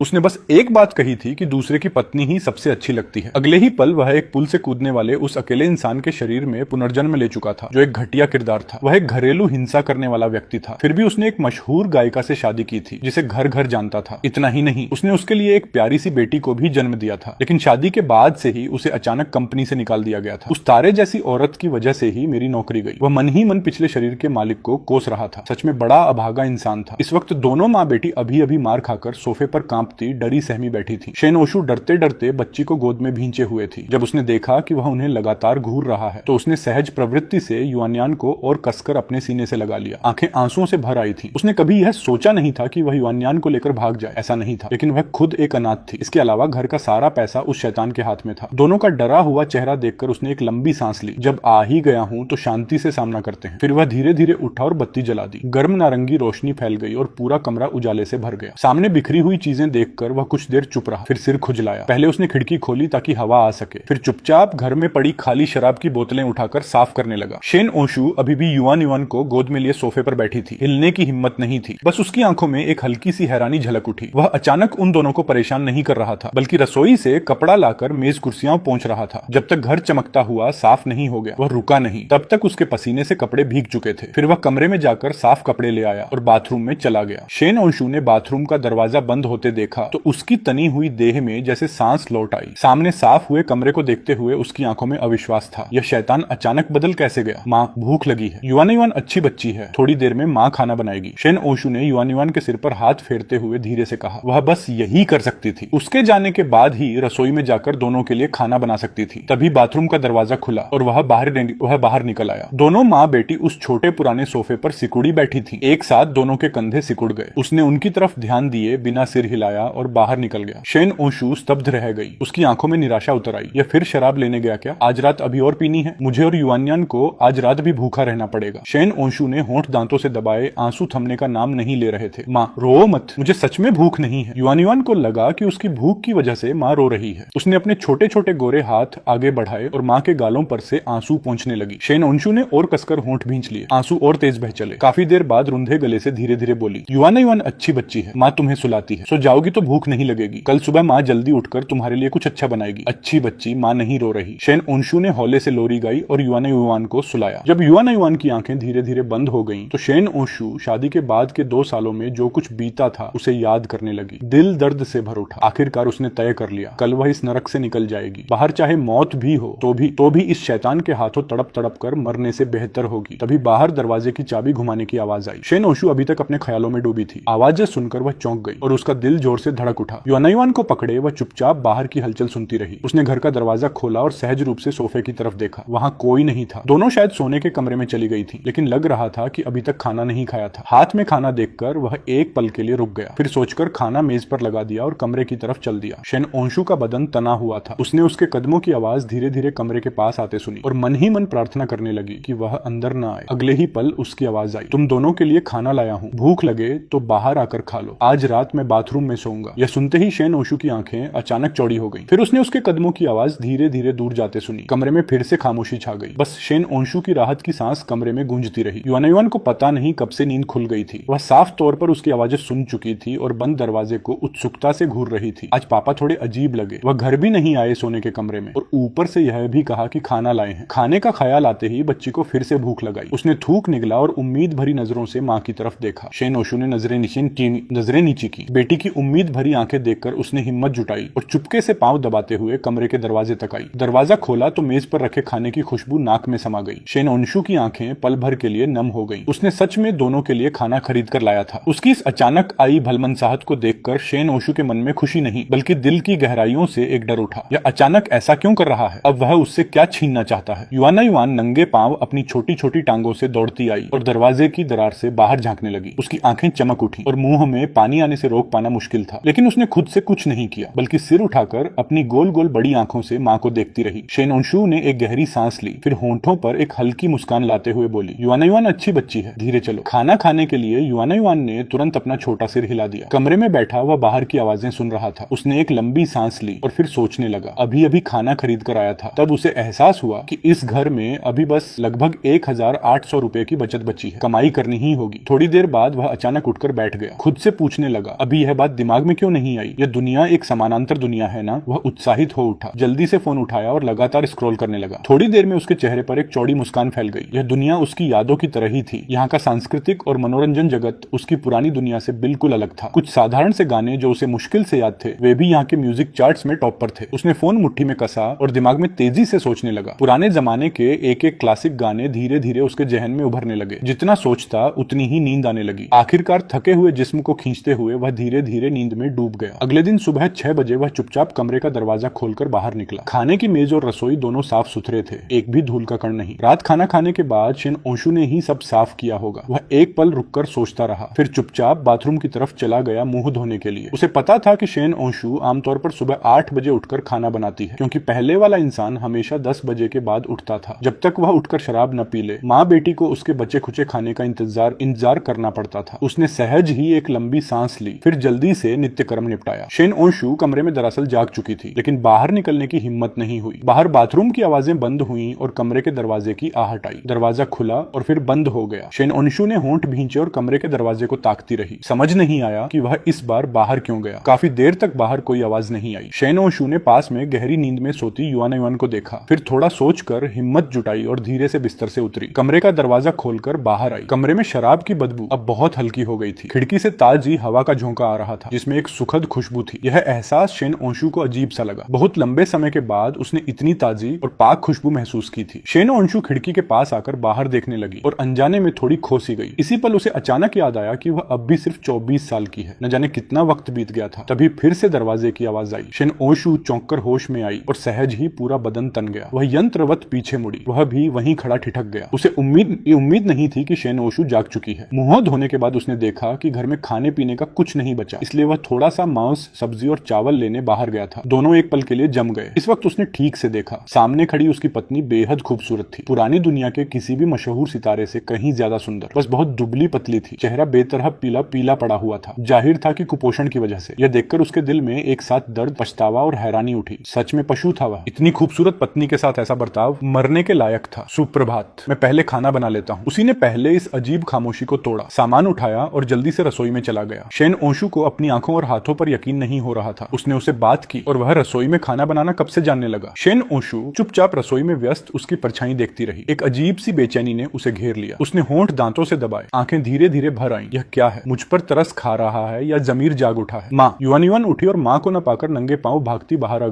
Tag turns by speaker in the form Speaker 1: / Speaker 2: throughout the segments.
Speaker 1: उसने बस एक बात कही थी कि दूसरे की पत्नी ही सबसे अच्छी लगती है। अगले ही पल वह एक पुल से कूदने वाले उस अकेले इंसान के शरीर में पुनर्जन्म ले चुका था जो एक घटिया किरदार था। वह एक घरेलू हिंसा करने वाला व्यक्ति था। फिर भी उसने एक मशहूर गायिका से शादी की थी जिसे घर घर जानता था। इतना ही नहीं, उसने उसके लिए एक प्यारी सी बेटी को भी जन्म दिया था। लेकिन शादी के बाद से ही उसे अचानक कंपनी से निकाल दिया गया था। उस तारे जैसी औरत की वजह से ही मेरी नौकरी गई। वह मन ही मन पिछले शरीर के मालिक को कोस रहा था। सच में बड़ा अभागा इंसान था। इस वक्त दोनों माँ बेटी अभी अभी मार खाकर सोफे पर कांपती डरी सहमी बैठी थी। शेन ओशु डरते डरते बच्ची को गोद में भींचे हुए थी। जब उसने देखा कि वह उन्हें लगातार घूर रहा है तो उसने सहज प्रवृत्ति से युआनयान को और कसकर अपने सीने से लगा लिया। आंखें आंसुओं से भर आई थी। उसने कभी यह सोचा नहीं था कि वह युआनयान को लेकर भाग जाए, ऐसा नहीं था। लेकिन वह खुद एक अनाथ थी। इसके अलावा घर का सारा पैसा उस शैतान के हाथ में था। दोनों का डरा हुआ चेहरा देखकर उसने एक लंबी सांस ली। जब आ ही गया हूं तो शांति से सामना करते हैं। फिर वह धीरे धीरे उठा और बत्ती जला दी। गर्म नारंगी रोशनी फैल गई और पूरा कमरा उजाले से भर गया। सामने बिखरी हुई चीजें देखकर वह कुछ देर चुप रहा, फिर सिर खुजलाया। पहले उसने खिड़की खोली ताकि हवा आ सके, फिर चुपचाप घर में पड़ी खाली शराब की बोतलें उठाकर साफ करने लगा। शेन ओशु अभी भी युआन को गोद में लिए सोफे पर बैठी थी। हिलने की हिम्मत नहीं थी। बस उसकी आंखों में एक हल्की सी हैरानी झलक उठी। वह अचानक उन दोनों को परेशान नहीं कर रहा था, बल्कि रसोई से कपड़ा लाकर मेज कुर्सियां पहुंच रहा था। जब तक घर चमकता हुआ साफ नहीं हो गया वह रुका नहीं। तब तक उसके पसीने से कपड़े भीग चुके थे। फिर वह कमरे में जाकर साफ कपड़े ले आया और बाथरूम में चला गया। शेन ओशु ने बाथरूम का दरवाजा बंद होते देखा तो उसकी तनी हुई देह में जैसे सांस लौट आई। सामने साफ हुए कमरे को देखते हुए उसकी आंखों में अविश्वास था। यह शैतान अचानक बदल कैसे गया? माँ, भूख लगी है। युआन अच्छी बच्ची है, थोड़ी देर में माँ खाना बनाएगी। शेन ओशु ने युआन के सिर पर हाथ फेरते हुए धीरे से कहा। वह बस यही कर सकती थी। उसके जाने के बाद ही रसोई में जाकर दोनों के लिए खाना बना सकती थी। तभी बाथरूम का दरवाजा खुला और वह बाहर निकल आया। दोनों माँ बेटी उस छोटे पुराने सोफे पर सिकुड़ी बैठी थी। एक साथ दोनों के कंधे सिकुड़ गए। उसने उनकी तरफ ध्यान दिए बिना सिर हिलाया और बाहर निकल गया। शेन ओशु स्तब्ध रह गई। उसकी आंखों में निराशा उतर आई। यह फिर शराब लेने गया क्या? आज रात अभी और पीनी है। मुझे और युआनयान को आज रात भी भूखा रहना पड़ेगा। शेन ओशु ने होंठ दांतों से दबाए, आंसू थमने का नाम नहीं ले रहे थे। माँ, रो मत, मुझे सच में भूख नहीं है। युआन को लगा कि उसकी भूख की वजह से माँ रो रही है। उसने अपने छोटे छोटे गोरे हाथ आगे बढ़ाए और माँ के गालों पर से आंसू पहुंचने लगी। शेन ओशु ने और कसकर होंठ भींच लिए। आंसू और तेज बह चले। काफी देर बाद रुंधे गले से धीरे धीरे बोली, युआन अच्छी बच्ची है, माँ तुम्हें सुलाती है। सो जाओगी तो भूख नहीं लगेगी। कल सुबह माँ जल्दी उठकर तुम्हारे लिए कुछ अच्छा बनाएगी। अच्छी बच्ची, माँ नहीं रो रही। शेन ओशु ने हौले से लोरी गाई और युआन को सुलाया। जब युआन की आंखें धीरे धीरे बंद हो गईं, तो शेन ओशु शादी के बाद के 2 सालों में जो कुछ बीता था उसे याद करने लगी। दिल दर्द से भर उठा। आखिरकार उसने तय कर लिया, कल वह इस नरक से निकल जाएगी। बाहर चाहे मौत भी हो तो भी इस शैतान के हाथों तड़प तड़प कर मरने से बेहतर होगी। तभी बाहर दरवाजे की चाबी घुमाने की आवाज आई। शेन ओशु अभी तक अपने ख्यालों में डूबी थी। आवाजें सुनकर वह चौंक गई और उसका दिल जोर से धड़क उठा। युआन को पकड़े वह चुपचाप बाहर की हलचल सुनती रही। उसने घर का दरवाजा खोला और सहज रूप से सोफे की तरफ देखा। वहां कोई नहीं था। दोनों शायद सोने के कमरे में चली गई थी, लेकिन लग रहा था कि अभी तक खाना नहीं खाया था। हाथ में खाना देखकर वह एक पल के लिए रुक गया, फिर सोचकर खाना मेज पर लगा दिया और कमरे की तरफ चल दिया। शेन ओशु का बदन तना हुआ था। उसने उसके कदमों की आवाज धीरे धीरे कमरे के पास आते सुनी और मन ही मन प्रार्थना करने लगी कि वह अंदर न आए। अगले ही पल उसकी आवाज आई, तुम दोनों के लिए खाना लाया हूँ, भूख लगे तो बाहर आकर खा लो। आज रात मैं बाथरूम में सोऊंगा। यह सुनते ही शेन ओशु की आंखें अचानक चौड़ी हो गई। फिर उसने उसके कदमों की आवाज धीरे धीरे दूर जाते सुनी। कमरे में फिर से खामोशी छा गई। बस शेन ओशु की राहत की सांस कमरे में गूंजती रही। युआन को पता नहीं कब से नींद खुल गई थी। वह साफ तौर पर उसकी आवाजें सुन चुकी थी और बंद दरवाजे को उत्सुकता से घूर रही थी। आज पापा थोड़े अजीब लगे। वह घर भी नहीं आए सोने के कमरे में और ऊपर से यह भी कहा कि खाना लाए हैं। खाने का ख्याल आते ही बच्ची को फिर से भूख लगाई। उसने थूक निगला और उम्मीद भरी नजरों से माँ की तरफ देखा। शेन ओशु ने नजरें नीचे की। बेटी की उम्मीद भरी आंखें देखकर उसने हिम्मत जुटाई और चुपके से पांव दबाते हुए कमरे के दरवाजे तक आई। दरवाजा खोला तो मेज पर रखे खाने की खुशबू नाक में समा गई। शेन ओशु की आंखें पल भर के लिए नम हो गईं। उसने सच में दोनों के लिए खाना खरीद कर लाया था। उसकी इस अचानक आई भलमनसाहट को देखकर शेन ओशु के मन में खुशी नहीं बल्कि दिल की गहराइयों से एक डर उठा। यह अचानक ऐसा क्यों कर रहा है? अब वह उससे क्या छीनना चाहता है? युआन नंगे पांव अपनी छोटी छोटी टांगों से दौड़ती आई और दरवाजे की दरार से बाहर झांकने लगी। उसकी आंखें चमक उठी और मुंह में पानी आने से रोक पाना मुश्किल था, लेकिन उसने खुद से कुछ नहीं किया बल्कि सिर उठाकर अपनी गोल गोल बड़ी आंखों से माँ को देखती रही। शेन ओशु ने एक गहरी सांस ली, फिर होंठों पर एक हल्की मुस्कान लाते हुए बोली, युआन अच्छी बच्ची है, धीरे चलो। खाना खाने के लिए युआन ने तुरंत अपना छोटा सिर हिला दिया। कमरे में बैठा वह बाहर की आवाजें सुन रहा था। उसने एक लंबी सांस ली और फिर सोचने लगा। अभी अभी खाना खरीद कर आया था, तब उसे एहसास हुआ कि इस घर में अभी बस लगभग 1800 रुपए की बचत बची है। कमाई करनी ही होगी। थोड़ी देर बाद वह अचानक उठकर बैठ गया। खुद से पूछने लगा, अभी यह बात दिमाग दिमाग में क्यों नहीं आई? यह दुनिया एक समानांतर दुनिया है ना? वह उत्साहित हो उठा, जल्दी से फोन उठाया और लगातार स्क्रॉल करने लगा। थोड़ी देर में उसके चेहरे पर एक चौड़ी मुस्कान फैल गई। यह दुनिया उसकी यादों की तरह ही थी। यहाँ का सांस्कृतिक और मनोरंजन जगत उसकी पुरानी दुनिया से बिल्कुल अलग था। कुछ साधारण से गाने जो उसे मुश्किल से याद थे, वे भी यहाँ के म्यूजिक चार्ट्स में टॉप पर थे। उसने फोन मुट्ठी में कसा और दिमाग में तेजी से सोचने लगा। पुराने जमाने के एक एक क्लासिक गाने धीरे धीरे उसके जहन में उभरने लगे। जितना सोचता उतनी ही नींद आने लगी। आखिरकार थके हुए जिस्म को खींचते हुए वह धीरे धीरे नींद में डूब गया। अगले दिन सुबह 6 बजे वह चुपचाप कमरे का दरवाजा खोलकर बाहर निकला। खाने की मेज और रसोई दोनों साफ सुथरे थे, एक भी धूल का कण नहीं। रात खाना खाने के बाद शेन ओशु ने ही सब साफ किया होगा। वह एक पल रुककर सोचता रहा, फिर चुपचाप बाथरूम की तरफ चला गया मुंह धोने के लिए। उसे पता था कि शेन ओशु आमतौर पर सुबह 8 बजे उठकर खाना बनाती है, क्योंकि पहले वाला इंसान हमेशा 10 बजे के बाद उठता था। जब तक वह उठकर शराब न पी ले, माँ बेटी को उसके बचे खुचे खाने का इंतजार करना पड़ता था। उसने सहज ही एक लंबी सांस ली, फिर जल्दी से नित्य कर्म निपटाया। शेन ओशु कमरे में दरअसल जाग चुकी थी, लेकिन बाहर निकलने की हिम्मत नहीं हुई। बाहर बाथरूम की आवाजें बंद हुई और कमरे के दरवाजे की आहट आई। दरवाजा खुला और फिर बंद हो गया। शेन ओशु ने होंठ भींचे और कमरे के दरवाजे को ताकती रही। समझ नहीं आया कि वह इस बार बाहर क्यों गया। काफी देर तक बाहर कोई आवाज नहीं आई। शेन ओशु ने पास में गहरी नींद में सोती युआन युआन को देखा, फिर थोड़ा सोचकर हिम्मत जुटाई और धीरे से बिस्तर से उतरी। कमरे का दरवाजा खोलकर बाहर आई। कमरे में शराब की बदबू अब बहुत हल्की हो गई थी। खिड़की से ताजी हवा का झोंका आ रहा था, जिसमें एक सुखद खुशबू थी। यह एहसास शेन ओशु को अजीब सा लगा। बहुत लंबे समय के बाद उसने इतनी ताजी और पाक खुशबू महसूस की थी। शेन ओशु खिड़की के पास आकर बाहर देखने लगी और अनजाने में थोड़ी खोसी गई। इसी पल उसे अचानक याद आया कि वह अब भी सिर्फ 24 साल की है। न जाने कितना वक्त बीत गया था। तभी फिर से दरवाजे की आवाज आई। शेन ओशु चौंककर होश में आई और सहज ही पूरा बदन तन गया। वह यंत्रवत पीछे मुड़ी। वह भी वहीं खड़ा ठिठक गया। उसे उम्मीद नहीं थी कि शेन ओशु जाग चुकी है। मुंह धोने के बाद उसने देखा कि घर में खाने पीने का कुछ नहीं बचा, इसलिए वह थोड़ा सा मांस, सब्जी और चावल लेने बाहर गया था। दोनों एक पल के लिए जम गए। इस वक्त उसने ठीक से देखा, सामने खड़ी उसकी पत्नी बेहद खूबसूरत थी। पुरानी दुनिया के किसी भी मशहूर सितारे से कहीं ज्यादा सुंदर। बस बहुत दुबली पतली थी। चेहरा बेतरह पीला पीला पड़ा हुआ था। जाहिर था कि कुपोषण की वजह से। यह देखकर उसके दिल में एक साथ दर्द, पछतावा और हैरानी उठी। सच में पशु था वह। इतनी खूबसूरत पत्नी के साथ ऐसा बर्ताव मरने के लायक था। सुप्रभात, मैं पहले खाना बना लेता हूँ। उसी ने पहले इस अजीब खामोशी को तोड़ा, सामान उठाया और जल्दी से रसोई में चला गया। शेन ओशु को अपनी आंखों और हाथों पर यकीन नहीं हो रहा था। उसने उसे बात की और वह रसोई में खाना बनाना कब से जानने लगा। शेन ओशु चुपचाप रसोई में व्यस्त उसकी परछाई देखती रही। एक अजीब सी बेचैनी ने उसे घेर लिया। उसने होंठ दांतों से दबाए, आंखें धीरे धीरे भर आईं। यह क्या है? मुझ पर तरस खा रहा है या जमीर जाग उठा है? माँ। युआन युआन उठी और माँ को न पाकर नंगे पांव भागती बाहर आ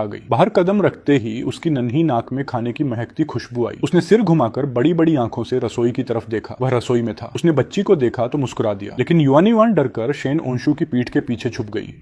Speaker 1: गई। बाहर कदम रखते ही उसकी नन्ही नाक में खाने की महकती खुशबू आई। उसने सिर घुमाकर बड़ी बड़ी आंखों से रसोई की तरफ देखा। वह रसोई में था। उसने बच्ची को देखा तो मुस्कुरा दिया, लेकिन युआन युआन डरकर शेन ओशु की पीठ के पीछे छुप गई।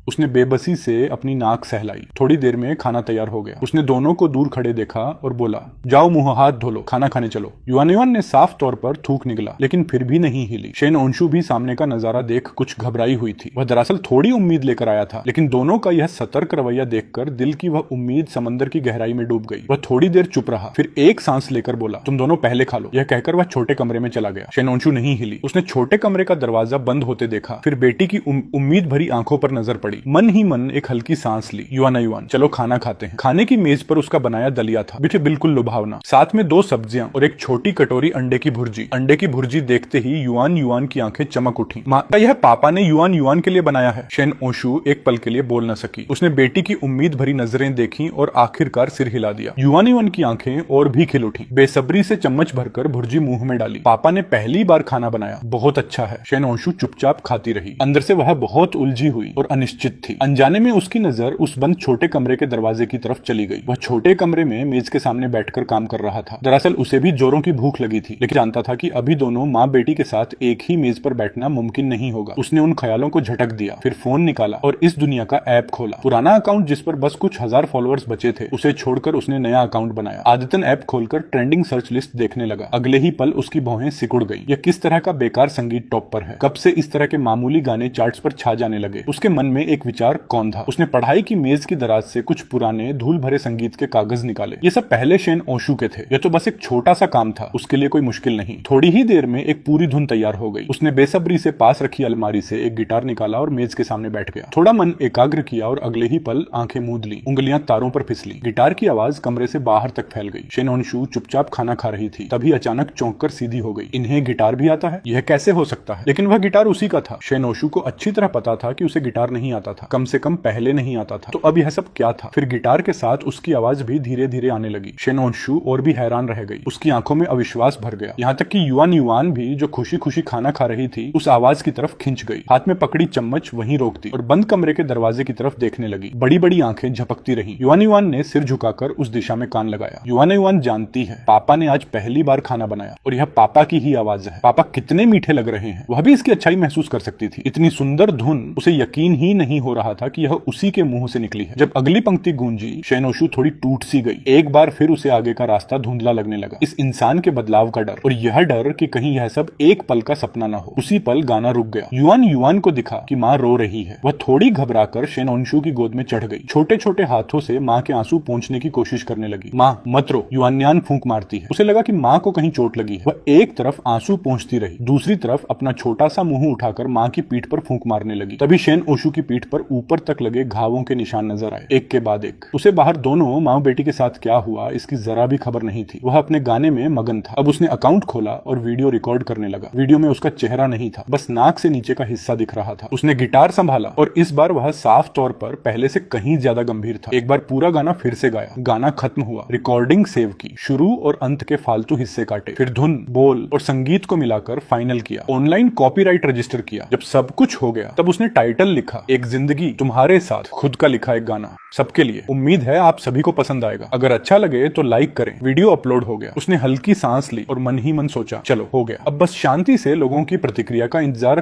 Speaker 1: उसने बेबसी से अपनी नाक सहलाई। थोड़ी देर में खाना तैयार हो गया। उसने दोनों को दूर खड़े देखा और बोला, जाओ मुंह हाथ धो लो, खाना खाने चलो। युआन युआन ने साफ तौर पर थूक निकला, लेकिन फिर भी नहीं हिली। शेन ओशु भी सामने का नजारा देख कुछ घबराई हुई थी। वह दरअसल थोड़ी उम्मीद लेकर आया था, लेकिन दोनों का यह सतर्क रवैया देखकर दिल की वह उम्मीद समंदर की गहराई में डूब गई। वह थोड़ी देर चुप रहा, फिर एक सांस लेकर बोला, तुम दोनों पहले खा लो। यह कहकर वह छोटे कमरे में चला गया। शेन ओशु नहीं हिली। उसने छोटे कमरे का दरवाजा बंद होते देखा, फिर बेटी की उम्मीद भरी आंखों पर नजर पड़ी। मन ही मन एक हल्की सांस ली। युआन युआन, चलो खाना खाते हैं। खाने की मेज पर उसका बनाया दलिया था, बिल्कुल लुभावना। साथ में 2 सब्जियां और एक छोटी कटोरी अंडे की भुर्जी। अंडे की भुर्जी देखते ही युआन युआन की आंखें चमक उठी। माँ, यह पापा ने युआन युआन के लिए बनाया है। शेन ओशु एक पल के लिए बोल न सकी। उसने बेटी की उम्मीद भरी नजरें देखी और आखिरकार सिर हिला दिया। युआन युआन की आंखें और भी खिल उठी। बेसब्री से चम्मच भरकर भुर्जी मुंह में डाली। पापा ने पहली बार खाना बनाया, बहुत अच्छा है। शेन ओशु चुपचाप खाती रही। अंदर से वह बहुत उलझी हुई और अनिश्चित थी। अनजाने में उसकी नजर उस बंद छोटे कमरे के दरवाजे की तरफ चली गई। वह छोटे कमरे में मेज के सामने बैठकर काम कर रहा था। दरअसल उसे भी जोरों की भूख लगी थी, लेकिन जानता था कि अभी दोनों माँ बेटी के साथ एक ही मेज पर बैठना मुमकिन नहीं होगा। उसने उन ख्यालों को झटक दिया, फिर फोन निकाला और इस दुनिया का ऐप खोला। पुराना अकाउंट जिस पर बस कुछ हजार फॉलोअर्स बचे थे, उसे छोड़कर उसने नया अकाउंट बनाया। आदतन ऐप खोलकर ट्रेंडिंग सर्च लिस्ट देखने लगा। अगले ही पल उसकी भौहें सिकुड़ गई। यह किस तरह का बेकार संगीत टॉप पर है? कब से इस तरह के मामूली गाने चार्ट्स पर छा जाने लगे? उसके मन में एक विचार कौन था। उसने पढ़ाई की मेज की दराज से कुछ पुराने धूल भरे संगीत के कागज निकाले। ये सब पहले शेन ओशू के थे। यह तो बस एक छोटा सा काम था, उसके लिए कोई मुश्किल नहीं। थोड़ी ही देर में एक पूरी धुन तैयार हो गई। उसने बेसब्री से पास रखी अलमारी से एक गिटार निकाला और मेज के सामने बैठ गया। थोड़ा मन एकाग्र किया और अगले ही पल आंखें मूंद ली, उंगलियां तारों पर फिसली। गिटार की आवाज कमरे से बाहर तक फैल गई। शेन ओशू चुपचाप खाना खा रही थी, तभी अचानक चौंक कर सीधी हो गई। इन्हें गिटार भी आता है? यह कैसे हो सकता है? लेकिन वह गिटार उसी का था। शेन ओशू को अच्छी तरह पता था कि उसे गिटार नहीं आता था, कम से कम पहले नहीं आता था। तो अब यह सब क्या था? फिर गिटार के साथ उसकी आवाज भी धीरे धीरे आने लगी। शेन ओशू और भी हैरान रह गई। उसकी आंखों में अविश्वास भर गया। यहाँ तक कि युआन युआन भी, जो खुशी खुशी खाना खा रही थी, उस आवाज की तरफ खिंच गई। हाथ में पकड़ी चम्मच वहीं रोक दी और बंद कमरे के दरवाजे की तरफ देखने लगी। बड़ी बड़ी आंखें झपकती रहीं। युआन युआन ने सिर झुकाकर उस दिशा में कान लगाया। युआन युआन जानती है, पापा ने आज पहली बार खाना बनाया और यह पापा की ही आवाज है। पापा कितने मीठे लग रहे हैं। वह भी इसकी अच्छाई महसूस कर सकती थी। इतनी सुंदर धुन, उसे यकीन ही नहीं हो रहा था कि यह उसी के मुंह से निकली है। जब अगली पंक्ति गूंजी, शेन ओशू थोड़ी टूट सी गई। एक बार फिर उसे आगे का रास्ता धुंधला लगने लगा। इस इंसान के बदलाव का डर, और यह डर कि कहीं यह सब एक पल का सपना न हो। उसी पल गाना रुक गया। युआन युआन को दिखा कि माँ रो रही है। वह थोड़ी घबराकर शेन ओशू की गोद में चढ़ गई। छोटे छोटे हाथों से माँ के आंसू पोंछने की कोशिश करने लगी। माँ मत रो, युआन फूंक मारती है। उसे लगा कि माँ को कहीं चोट लगी है। वह एक तरफ आंसू पोंछती रही, दूसरी तरफ अपना छोटा सा मुंह उठाकर माँ की पीठ पर फूंक मारने लगी। तभी शेन ओशू की पीठ पर ऊपर तक लगे घावों के निशान नजर आए, एक के बाद एक। उसे बाहर दोनों माँ बेटी के साथ क्या हुआ इसकी जरा भी खबर नहीं थी। वह अपने गाने में मगन था। अब उसने अकाउंट खोला और वीडियो रिकॉर्ड करने लगा। वीडियो में उसका चेहरा नहीं था, बस नाक से नीचे का हिस्सा दिख रहा था। उसने गिटार संभाला और इस बार वह साफ तौर पर पहले से कहीं ज्यादा गंभीर था। एक बार पूरा गाना फिर से गाया। गाना खत्म हुआ, रिकॉर्डिंग सेव की, शुरू और अंत के फालतू हिस्से काटे, फिर धुन, बोल और संगीत को मिलाकर फाइनल किया। ऑनलाइन कॉपीराइट रजिस्टर किया। जब सब कुछ हो गया तब उसने टाइटल लिखा, एक जिंदगी तुम्हारे साथ। खुद का लिखा एक गाना सबके लिए। उम्मीद है आप सभी को पसंद आएगा। अगर अच्छा लगे तो लाइक करें। वीडियो अपलोड हो गया। उसने हल्की सांस ली और मन ही मन सोचा, चलो हो गया, अब बस शांति से लोगों की प्रतिक्रिया का इंतजार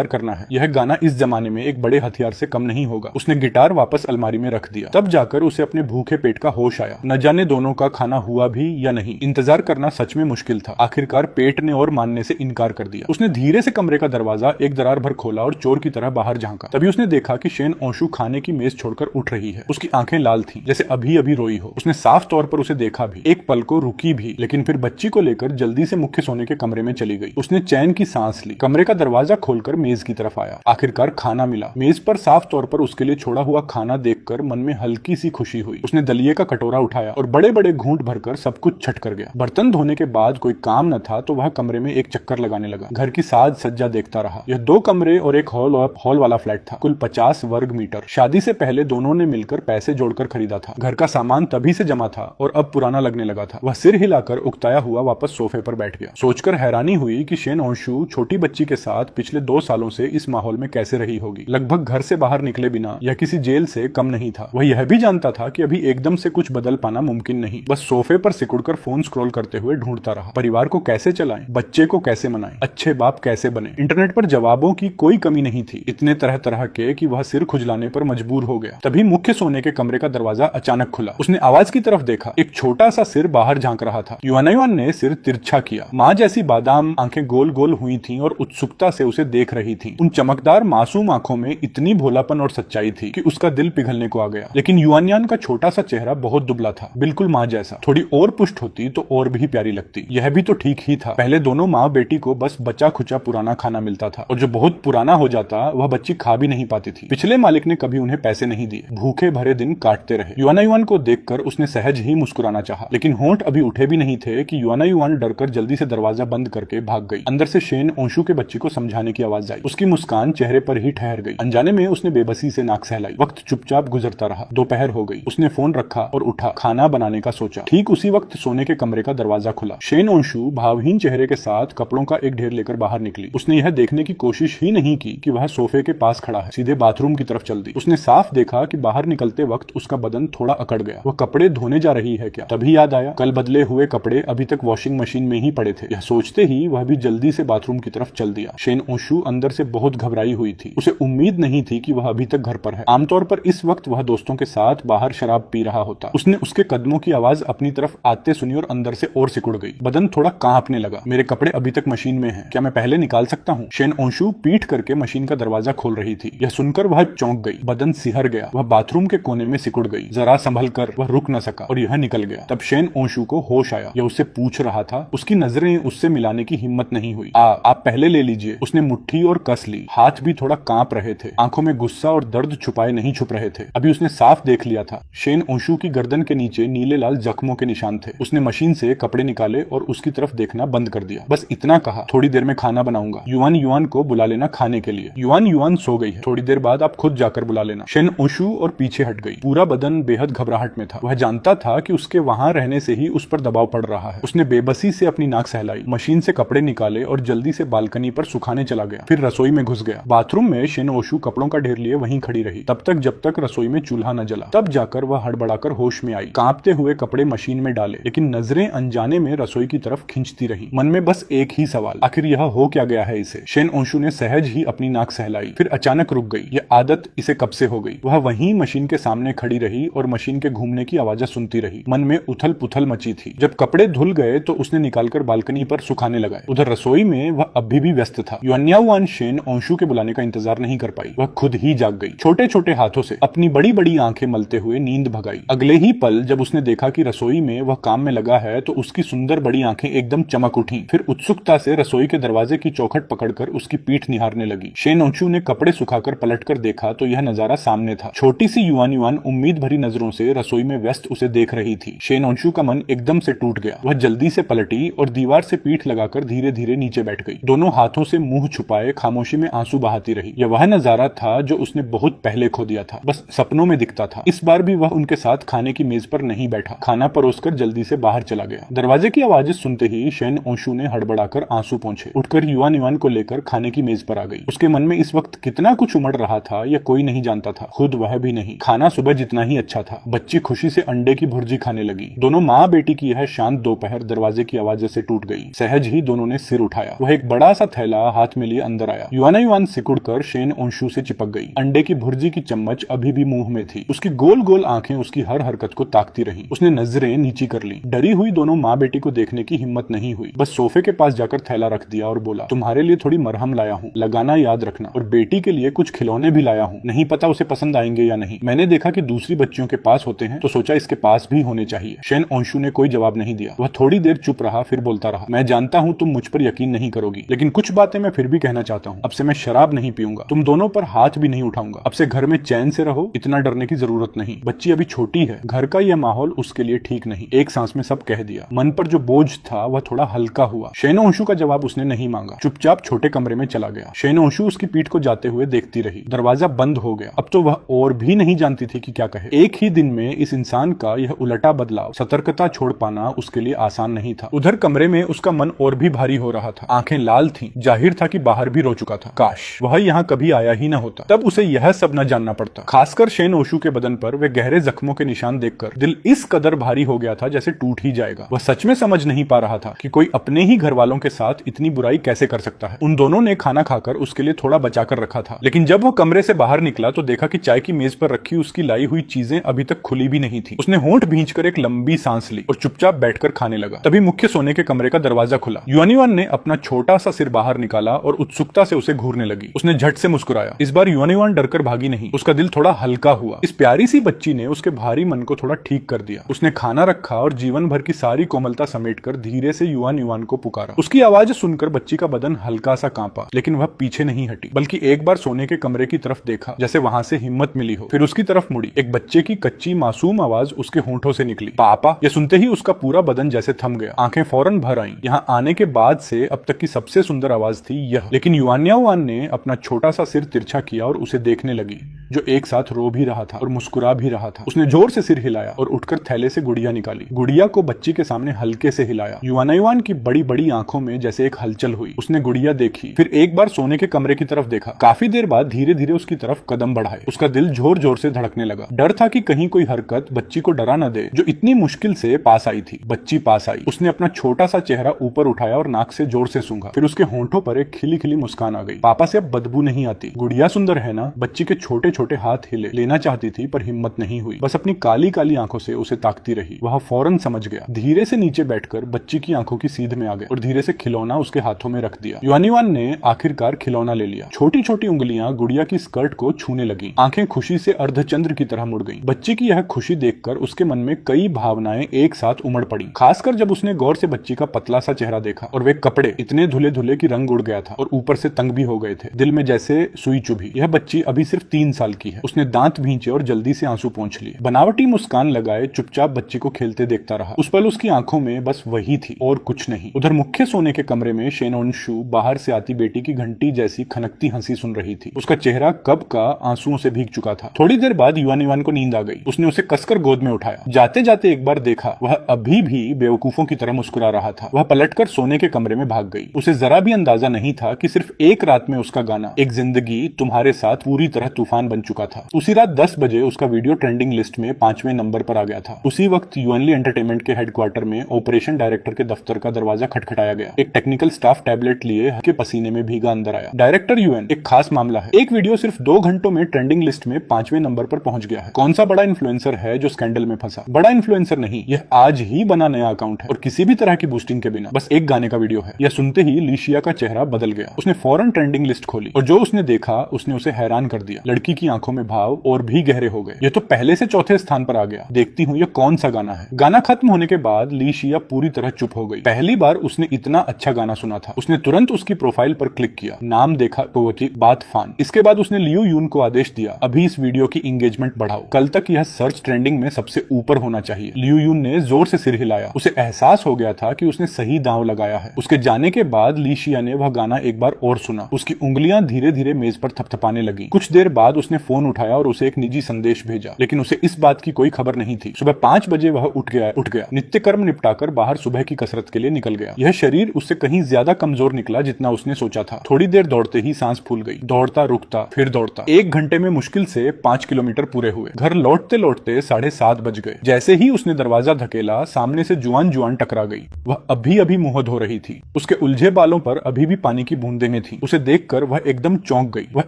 Speaker 1: करना है। यह गाना इस जमाने में एक बड़े हथियार से कम नहीं होगा। उसने गिटार वापस अलमारी में रख दिया। तब जाकर उसे अपने भूखे पेट का होश आया। न जाने दोनों का खाना हुआ भी या नहीं। इंतजार करना सच में मुश्किल था। आखिरकार पेट ने और मानने से इनकार कर दिया। उसने धीरे से कमरे का दरवाजा एक दरार भर खोला और चोर की तरह बाहर झांका। तभी उसने देखा कि शेन ओशू खाने की मेज छोड़कर उठ रही है। उसकी आंखें लाल थीं, जैसे अभी अभी रोई हो। उसने साफ तौर पर उसे देखा भी, एक पल को रुकी भी, लेकिन फिर बच्ची को लेकर जल्दी से मुख्य सोने के कमरे में चली गई। उसने चैन की सांस ली। कमरे का दरवाजा खोलकर मेज की तरफ आया। आखिरकार खाना मिला। मेज पर साफ तौर पर उसके लिए छोड़ा हुआ खाना देखकर मन में हल्की सी खुशी हुई। उसने दलिये का कटोरा उठाया और बड़े बड़े घूंट भरकर सब कुछ छट कर गया। बर्तन धोने के बाद कोई काम न था तो वह कमरे में एक चक्कर लगाने लगा। घर की साज सज्जा देखता रहा। यह 2 कमरे और एक हॉल वाला फ्लैट था। कुल 50 वर्ग मीटर। शादी से पहले दोनों ने मिलकर पैसे जोड़कर खरीदा था। घर का सामान तभी से जमा था और अब पुराना लगने लगा था। वह सिर हिलाकर उकताया हुआ वापस सोफे पर बैठ गया। सोचकर हैरानी हुई कि शेन ओशू छोटी बच्ची के साथ पिछले 2 सालों से इस माहौल में कैसे रही होगी। लगभग घर से बाहर निकले बिना यह किसी जेल से कम नहीं था। वह यह भी जानता था कि अभी एकदम से कुछ बदल पाना मुमकिन नहीं। बस सोफे पर सिकुड़कर फोन स्क्रॉल करते हुए ढूंढता रहा। परिवार को कैसे चलाएं, बच्चे को कैसे मनाएं, अच्छे बाप कैसे बने। इंटरनेट पर जवाबों की कोई कमी नहीं थी, इतने तरह तरह के कि वह सिर खुजलाने पर मजबूर हो गया। तभी मुख्य सोने के कमरे का दरवाजा अचानक खुला। उसने आवाज की तरफ देखा। एक छोटा सा सिर बाहर झांक रहा था। युआन ने सिर तिरछा किया। माँ जैसी बादाम आंखें गोल गोल हुई थीं और उत्सुकता से उसे देख रही थीं। उन चमकदार मासूम आंखों में इतनी भोलापन और सच्चाई थी कि उसका दिल पिघलने को आ गया। लेकिन युआन का छोटा सा चेहरा बहुत दुबला था, बिल्कुल माँ जैसा। थोड़ी और पुष्ट होती तो और भी प्यारी लगती। यह भी तो ठीक ही था। पहले दोनों माँ बेटी को बस बचा खुचा पुराना खाना मिलता था और जो बहुत पुराना हो जाता वह बच्ची खा भी नहीं पाती थी। पिछले मालिक ने कभी उन्हें पैसे नहीं दिए। भूखे भरे दिन काटते रहे। युआन को देखकर उसने सहज ही मुस्कुराना चाहा, लेकिन होंठ अभी उठे भी नहीं थे कि युआन डरकर जल्दी से दरवाजा बंद करके भाग गई। अंदर से शेन ओशू के बच्ची को समझाने की आवाज आई। उसकी मुस्कान चेहरे पर ही ठहर गई। अनजाने में उसने बेबसी से नाक सहलाई। वक्त चुपचाप गुजरता रहा। दोपहर हो गई। उसने फोन रखा और उठा। खाना बनाने का सोचा। ठीक उसी वक्त सोने के कमरे का दरवाजा खुला। शेन ओशू भावहीन चेहरे के साथ कपड़ों का एक ढेर लेकर बाहर निकली। उसने यह देखने की कोशिश ही नहीं की कि वह सोफे के पास खड़ा है। सीधे बाथरूम की तरफ चल दी। उसने साफ देखा कि बाहर निकलते वक्त उसका बदन थोड़ा अकड़ गया। वह कपड़े धोने जा रही है क्या? तभी याद आया, कल बदले हुए कपड़े अभी तक वॉशिंग मशीन में ही पड़े थे। यह सोचते ही वह भी जल्दी से बाथरूम की तरफ चल दिया। शेन ओशू अंदर से बहुत घबराई हुई थी। उसे उम्मीद नहीं थी कि वह अभी तक घर पर है। आमतौर पर इस वक्त वह दोस्तों के साथ बाहर शराब पी रहा होता। उसने उसके कदमों की आवाज अपनी तरफ आते सुनी और अंदर से और सिकुड़ गई। बदन थोड़ा कांपने लगा। मेरे कपड़े अभी तक मशीन में हैं, क्या मैं पहले निकाल सकता हूँ? शेन ओशू पीठ करके मशीन का दरवाजा खोल रही थी। थी। यह सुनकर वह चौंक गई, बदन सिहर गया। वह बाथरूम के कोने में सिकुड़ गई। जरा संभल कर वह रुक न सका और यह निकल गया। तब शेन ओशु को होश आया। यह उससे पूछ रहा था। उसकी नजरें उससे मिलाने की हिम्मत नहीं हुई। आप पहले ले लीजिए। उसने मुट्ठी और कस ली। हाथ भी थोड़ा कांप रहे थे। आंखों में गुस्सा और दर्द छुपाए नहीं छुप रहे थे। अभी उसने साफ देख लिया था। शेन ओशु की गर्दन के नीचे नीले लाल जख्मों के निशान थे। उसने मशीन से कपड़े निकाले और उसकी तरफ देखना बंद कर दिया। बस इतना कहा, थोड़ी देर में खाना बनाऊंगा। युआन युआन को बुला लेना खाने के लिए। युआन युआन सो गई है, थोड़ी देर बाद आप खुद जाकर बुला लेना। शेन ओशु और पीछे हट गई। पूरा बदन बेहद घबराहट में था। वह जानता था कि उसके वहां रहने से ही उस पर दबाव पड़ रहा है। उसने बेबसी से अपनी नाक सहलाई, मशीन से कपड़े निकाले और जल्दी से बालकनी पर सुखाने चला गया। फिर रसोई में घुस गया। बाथरूम में शेन ओशु कपड़ों का ढेर लिए वहीं खड़ी रही, तब तक जब तक रसोई में चूल्हा न जला। तब जाकर वह हड़बड़ाकर होश में आई। कांपते हुए कपड़े मशीन में डाले, लेकिन नजरें अनजाने में रसोई की तरफ खींचती रही। मन में बस एक ही सवाल, आखिर यह हो क्या गया है इसे। शेन ओशु ने सहज ही अपनी नाक सहलाई, फिर अचानक रुक गई। यह आदत इसे कब से हो गई। वह वहीं मशीन के सामने खड़ी रही और मशीन के घूमने की आवाजें सुनती रही। मन में उथल पुथल मची थी। जब कपड़े धुल गए तो उसने निकालकर बालकनी पर सुखाने लगाए। उधर रसोई में वह अभी भी व्यस्त था। युआन शेन ओशु के बुलाने का इंतजार नहीं कर पाई। वह खुद ही जाग गई। छोटे छोटे हाथों से अपनी बड़ी बड़ी आंखें मलते हुए नींद भगाई। अगले ही पल जब उसने देखा कि रसोई में वह काम में लगा है तो उसकी सुंदर बड़ी आंखें एकदम चमक उठी। फिर उत्सुकता से रसोई के दरवाजे की चौखट पकड़कर उसकी पीठ निहारने लगी। शेन ओशु ने कपड़े सुखाकर पलटकर देखा तो यह नजारा सामने था। छोटी सी युआन युआन उम्मीद भरी नजरों से रसोई में व्यस्त उसे देख रही थी। शेन ओशु का मन एकदम से टूट गया। वह जल्दी से पलटी और दीवार से पीठ लगाकर धीरे धीरे नीचे बैठ गई। दोनों हाथों से मुंह छुपाए खामोशी में आंसू बहाती रही। यह वह नजारा था जो उसने बहुत पहले खो दिया था, बस सपनों में दिखता था। इस बार भी वह उनके साथ खाने की मेज पर नहीं बैठा। खाना परोसकर जल्दी से बाहर चला गया। दरवाजे की आवाजें सुनते ही शेन ओशु ने हड़बड़ाकर आंसू पोंछे। उठकर युआन युआन को लेकर खाने की मेज पर आ गई। उसके मन में इस वक्त कितना कुछ उमड़ रहा था यह कोई नहीं जानता था, खुद वह भी नहीं। खाना सुबह जितना ही अच्छा था। बच्ची खुशी से अंडे की भुर्जी खाने लगी। दोनों माँ बेटी की यह शांत दोपहर दरवाजे की आवाज से टूट गई। सहज ही दोनों ने सिर उठाया। वह एक बड़ा सा थैला हाथ में लिए अंदर आया। युआन युआन सिकुड़कर शेन ओशु से चिपक गई। अंडे की भुर्जी की चम्मच अभी भी मुंह में थी। उसकी गोल गोल आंखें उसकी हर हरकत को ताकती रही। उसने नजरें नीची कर ली। डरी हुई दोनों माँ बेटी को देखने की हिम्मत नहीं हुई। बस सोफे के पास जाकर थैला रख दिया और बोला, तुम्हारे लिए थोड़ी मरहम लाया हूँ, लगाना याद रखना। और बेटी के लिए कुछ खिलौने भी लाया हूँ, नहीं पता उसे पसंद आएंगे या नहीं। मैंने देखा कि दूसरी बच्चियों के पास होते हैं तो सोचा इसके पास भी होने चाहिए। शेन ओशु ने कोई जवाब नहीं दिया। वह थोड़ी देर चुप रहा, फिर बोलता रहा, मैं जानता हूँ तुम मुझ पर यकीन नहीं करोगी, लेकिन कुछ बातें मैं फिर भी कहना चाहता हूँ। अब से मैं शराब नहीं पीऊंगा, तुम दोनों पर हाथ भी नहीं उठाऊंगा। अब से घर में चैन से रहो, इतना डरने की जरूरत नहीं। बच्ची अभी छोटी है, घर का यह माहौल उसके लिए ठीक नहीं। एक सांस में सब कह दिया। मन पर जो बोझ था वह थोड़ा हल्का हुआ। शेन ओशु का जवाब उसने नहीं मांगा, चुपचाप छोटे कमरे में चला गया। शेन ओशु उसकी पीठ को जाते हुए देखती रही। दरवाजा बंद हो गया। अब तो वह और भी नहीं जानती थी कि क्या कहे। एक ही दिन में इस इंसान का यह उलटा बदलाव, सतर्कता छोड़ पाना उसके लिए आसान नहीं था। उधर कमरे में उसका मन और भी भारी हो रहा था। आंखें लाल थीं, जाहिर था कि बाहर भी रो चुका था। काश वह यहाँ कभी आया ही न होता, तब उसे यह सब न जानना पड़ता। खासकर शेन ओशु के बदन पर वे गहरे जख्मों के निशान देखकर दिल इस कदर भारी हो गया था जैसे टूट ही जाएगा। वह सच में समझ नहीं पा रहा था कि कोई अपने ही घर वालों के साथ इतनी बुराई कैसे कर सकता है। उन दोनों ने खाना खाकर उसके लिए थोड़ा बचा कर रखा था, लेकिन जब वह कमरे से बाहर निकला तो देखा कि चाय की मेज पर रखी उसकी लाई हुई चीजें अभी तक खुली भी नहीं थी। उसने होंठ भींचकर एक लंबी सांस ली और चुपचाप बैठकर खाने लगा। तभी मुख्य सोने के कमरे का दरवाजा खुला। युआन युआन ने अपना छोटा सा सिर बाहर निकाला और उत्सुकता से उसे घूरने लगी। उसने झट से मुस्कुराया। इस बार युआन युआन डरकर भागी नहीं। उसका दिल थोड़ा हल्का हुआ। इस प्यारी सी बच्ची ने उसके भारी मन को थोड़ा ठीक कर दिया। उसने खाना रखा और जीवन भर की सारी कोमलता समेटकर धीरे से युआन युआन को पुकारा। उसकी आवाज सुनकर बच्ची का बदन हल्का सा कांपा, लेकिन वह पीछे नहीं हटी, बल्कि एक बार सोने के कमरे की तरफ देखा, जैसे वहां से हिम्मत मिली हो। फिर उसकी तरफ मुड़ी। एक बच्चे की कच्ची मासूम आवाज उसके होंठों से निकली, पापा। यह सुनते ही उसका पूरा बदन जैसे थम गया। आंखें फौरन भर आईं। यहाँ आने के बाद से अब तक की सबसे सुंदर आवाज थी यह। लेकिन युआन युआन ने अपना छोटा सा सिर तिरछा किया और उसे देखने लगी, जो एक साथ रो भी रहा था और मुस्कुरा भी रहा था। उसने जोर से सिर हिलाया और उठकर थैले से गुड़िया निकाली। गुड़िया को बच्ची के सामने हल्के से हिलाया। युआन युआन की बड़ी बड़ी आंखों में जैसे एक हलचल हुई। उसने गुड़िया देखी, फिर एक बार सोने के कमरे की तरफ देखा। काफी देर बाद धीरे धीरे उसकी तरफ कदम बढ़ाए। उसका दिल जोर जोर से धड़कने लगा। डर था कि कहीं कोई हरकत बच्ची को डरा न दे, जो इतनी मुश्किल से पास आई थी। बच्ची पास आई। उसने अपना छोटा सा चेहरा ऊपर उठाया और नाक से जोर से सूंघा। फिर उसके होंठों पर एक खिली खिली मुस्कान आ गई। पापा से अब बदबू नहीं आती। गुड़िया सुंदर है ना? बच्ची के छोटे छोटे हाथ हिले। लेना चाहती थी पर हिम्मत नहीं हुई। बस अपनी काली काली आंखों से उसे ताकती रही। वह फौरन समझ गया। धीरे से नीचे बैठकर बच्ची की आंखों की सीध में आ गए और धीरे से खिलौना उसके हाथों में रख दिया। युआन युआन ने आखिरकार खिलौना ले लिया। छोटी छोटी उंगलियां उंगलियां गुड़िया की स्कर्ट को छूने लगी। आंखें खुशी से अर्धचंद्र की तरह मुड़ गईं। बच्चे की यह खुशी देखकर उसके मन में कई भावनाएं एक साथ उमड़ पड़ी, खासकर जब उसने गौर से बच्ची का पतला सा चेहरा देखा और वे कपड़े इतने धुले धुले की रंग उड़ गया था और ऊपर से तंग भी हो गए थे। दिल में जैसे सुई चुभी। यह बच्ची अभी सिर्फ 3 साल की है। उसने दांत भींचे और जल्दी से आंसू पोंछ लिए। बनावटी मुस्कान लगाए चुपचाप बच्ची को खेलते देखता रहा। उस पल उसकी आंखों में बस वही थी और कुछ नहीं। उधर मुख्य सोने के कमरे में शेनोंशु बाहर से आती बेटी की घंटी जैसी खनकती हंसी सुन रही थी। उसका चेहरा कब का आंसुओं से भीग चुका था। थोड़ी देर बाद युआन को नींद आ गई। उसने उसे कसकर गोद में उठाया। जाते जाते एक बार देखा, वह अभी भी बेवकूफों की तरह मुस्कुरा रहा था। वह पलटकर सोने के कमरे में भाग गई। उसे जरा भी अंदाजा नहीं था कि सिर्फ एक रात में उसका गाना एक जिंदगी तुम्हारे साथ पूरी तरह तूफान बन चुका था। उसी रात 10 बजे उसका वीडियो ट्रेंडिंग लिस्ट में 5वें नंबर पर आ गया था। उसी वक्त यूएनली एंटरटेनमेंट के हेडक्वार्टर में ऑपरेशन डायरेक्टर के दफ्तर का दरवाजा खटखटाया गया। एक टेक्निकल स्टाफ टैबलेट लिए हल्के पसीने में भीगा अंदर आया। डायरेक्टर यूएन, एक खास मामला है। एक वीडियो सिर्फ 2 घंटों में ट्रेंडिंग लिस्ट में 5वें नंबर पर पहुंच गया है। कौन सा बड़ा इन्फ्लुएंसर है जो स्कैंडल में फंसा? बड़ा इन्फ्लुएंसर नहीं, यह आज ही बना नया अकाउंट है और किसी भी तरह की बूस्टिंग के बिना बस एक गाने का वीडियो है। यह सुनते ही लीशिया का चेहरा बदल गया। उसने फौरन ट्रेंडिंग लिस्ट खोली और जो उसने देखा उसने उसे हैरान कर दिया। लड़की की आंखों में भाव और भी गहरे हो गए। यह तो पहले से चौथे स्थान पर आ गया। देखती हूँ यह कौन सा गाना है। गाना खत्म होने के बाद लीशिया पूरी तरह चुप हो गई। पहली बार उसने इतना अच्छा गाना सुना था। उसने तुरंत उसकी प्रोफाइल पर क्लिक किया, नाम देखा तो बात फान। इसके बाद उसने लियू यून को आदेश दिया, अभी इस वीडियो की एंगेजमेंट बढ़ाओ। कल तक यह सर्च ट्रेंडिंग में सबसे ऊपर होना चाहिए। लियू यून ने जोर से सिर हिलाया। उसे एहसास हो गया था कि उसने सही दांव लगाया है। उसके जाने के बाद लीशिया ने वह गाना एक बार और सुना। उसकी उंगलियां धीरे धीरे मेज पर थपथपाने लगी। कुछ देर बाद उसने फोन उठाया और उसे एक निजी संदेश भेजा, लेकिन उसे इस बात की कोई खबर नहीं थी। सुबह 5 बजे वह उठ गया। नित्य कर्म निपटाकर बाहर सुबह की कसरत के लिए निकल गया। यह शरीर उससे कहीं ज्यादा कमजोर निकला जितना उसने सोचा था। थोड़ी देर दौड़ते ही सांस फूल गई। दौड़ता रुकता फिर दौड़ता। 1 घंटे में मुश्किल से 5 किलोमीटर पूरे हुए। घर लौटते लौटते 7:30 बज गए। जैसे ही उसने दरवाजा धकेला, सामने से जुआन टकरा गई। वह अभी अभी मुंह धो रही थी। उसके उलझे बालों पर अभी भी पानी की बूंदें थी। उसे देखकर वह एकदम चौंक गई। वह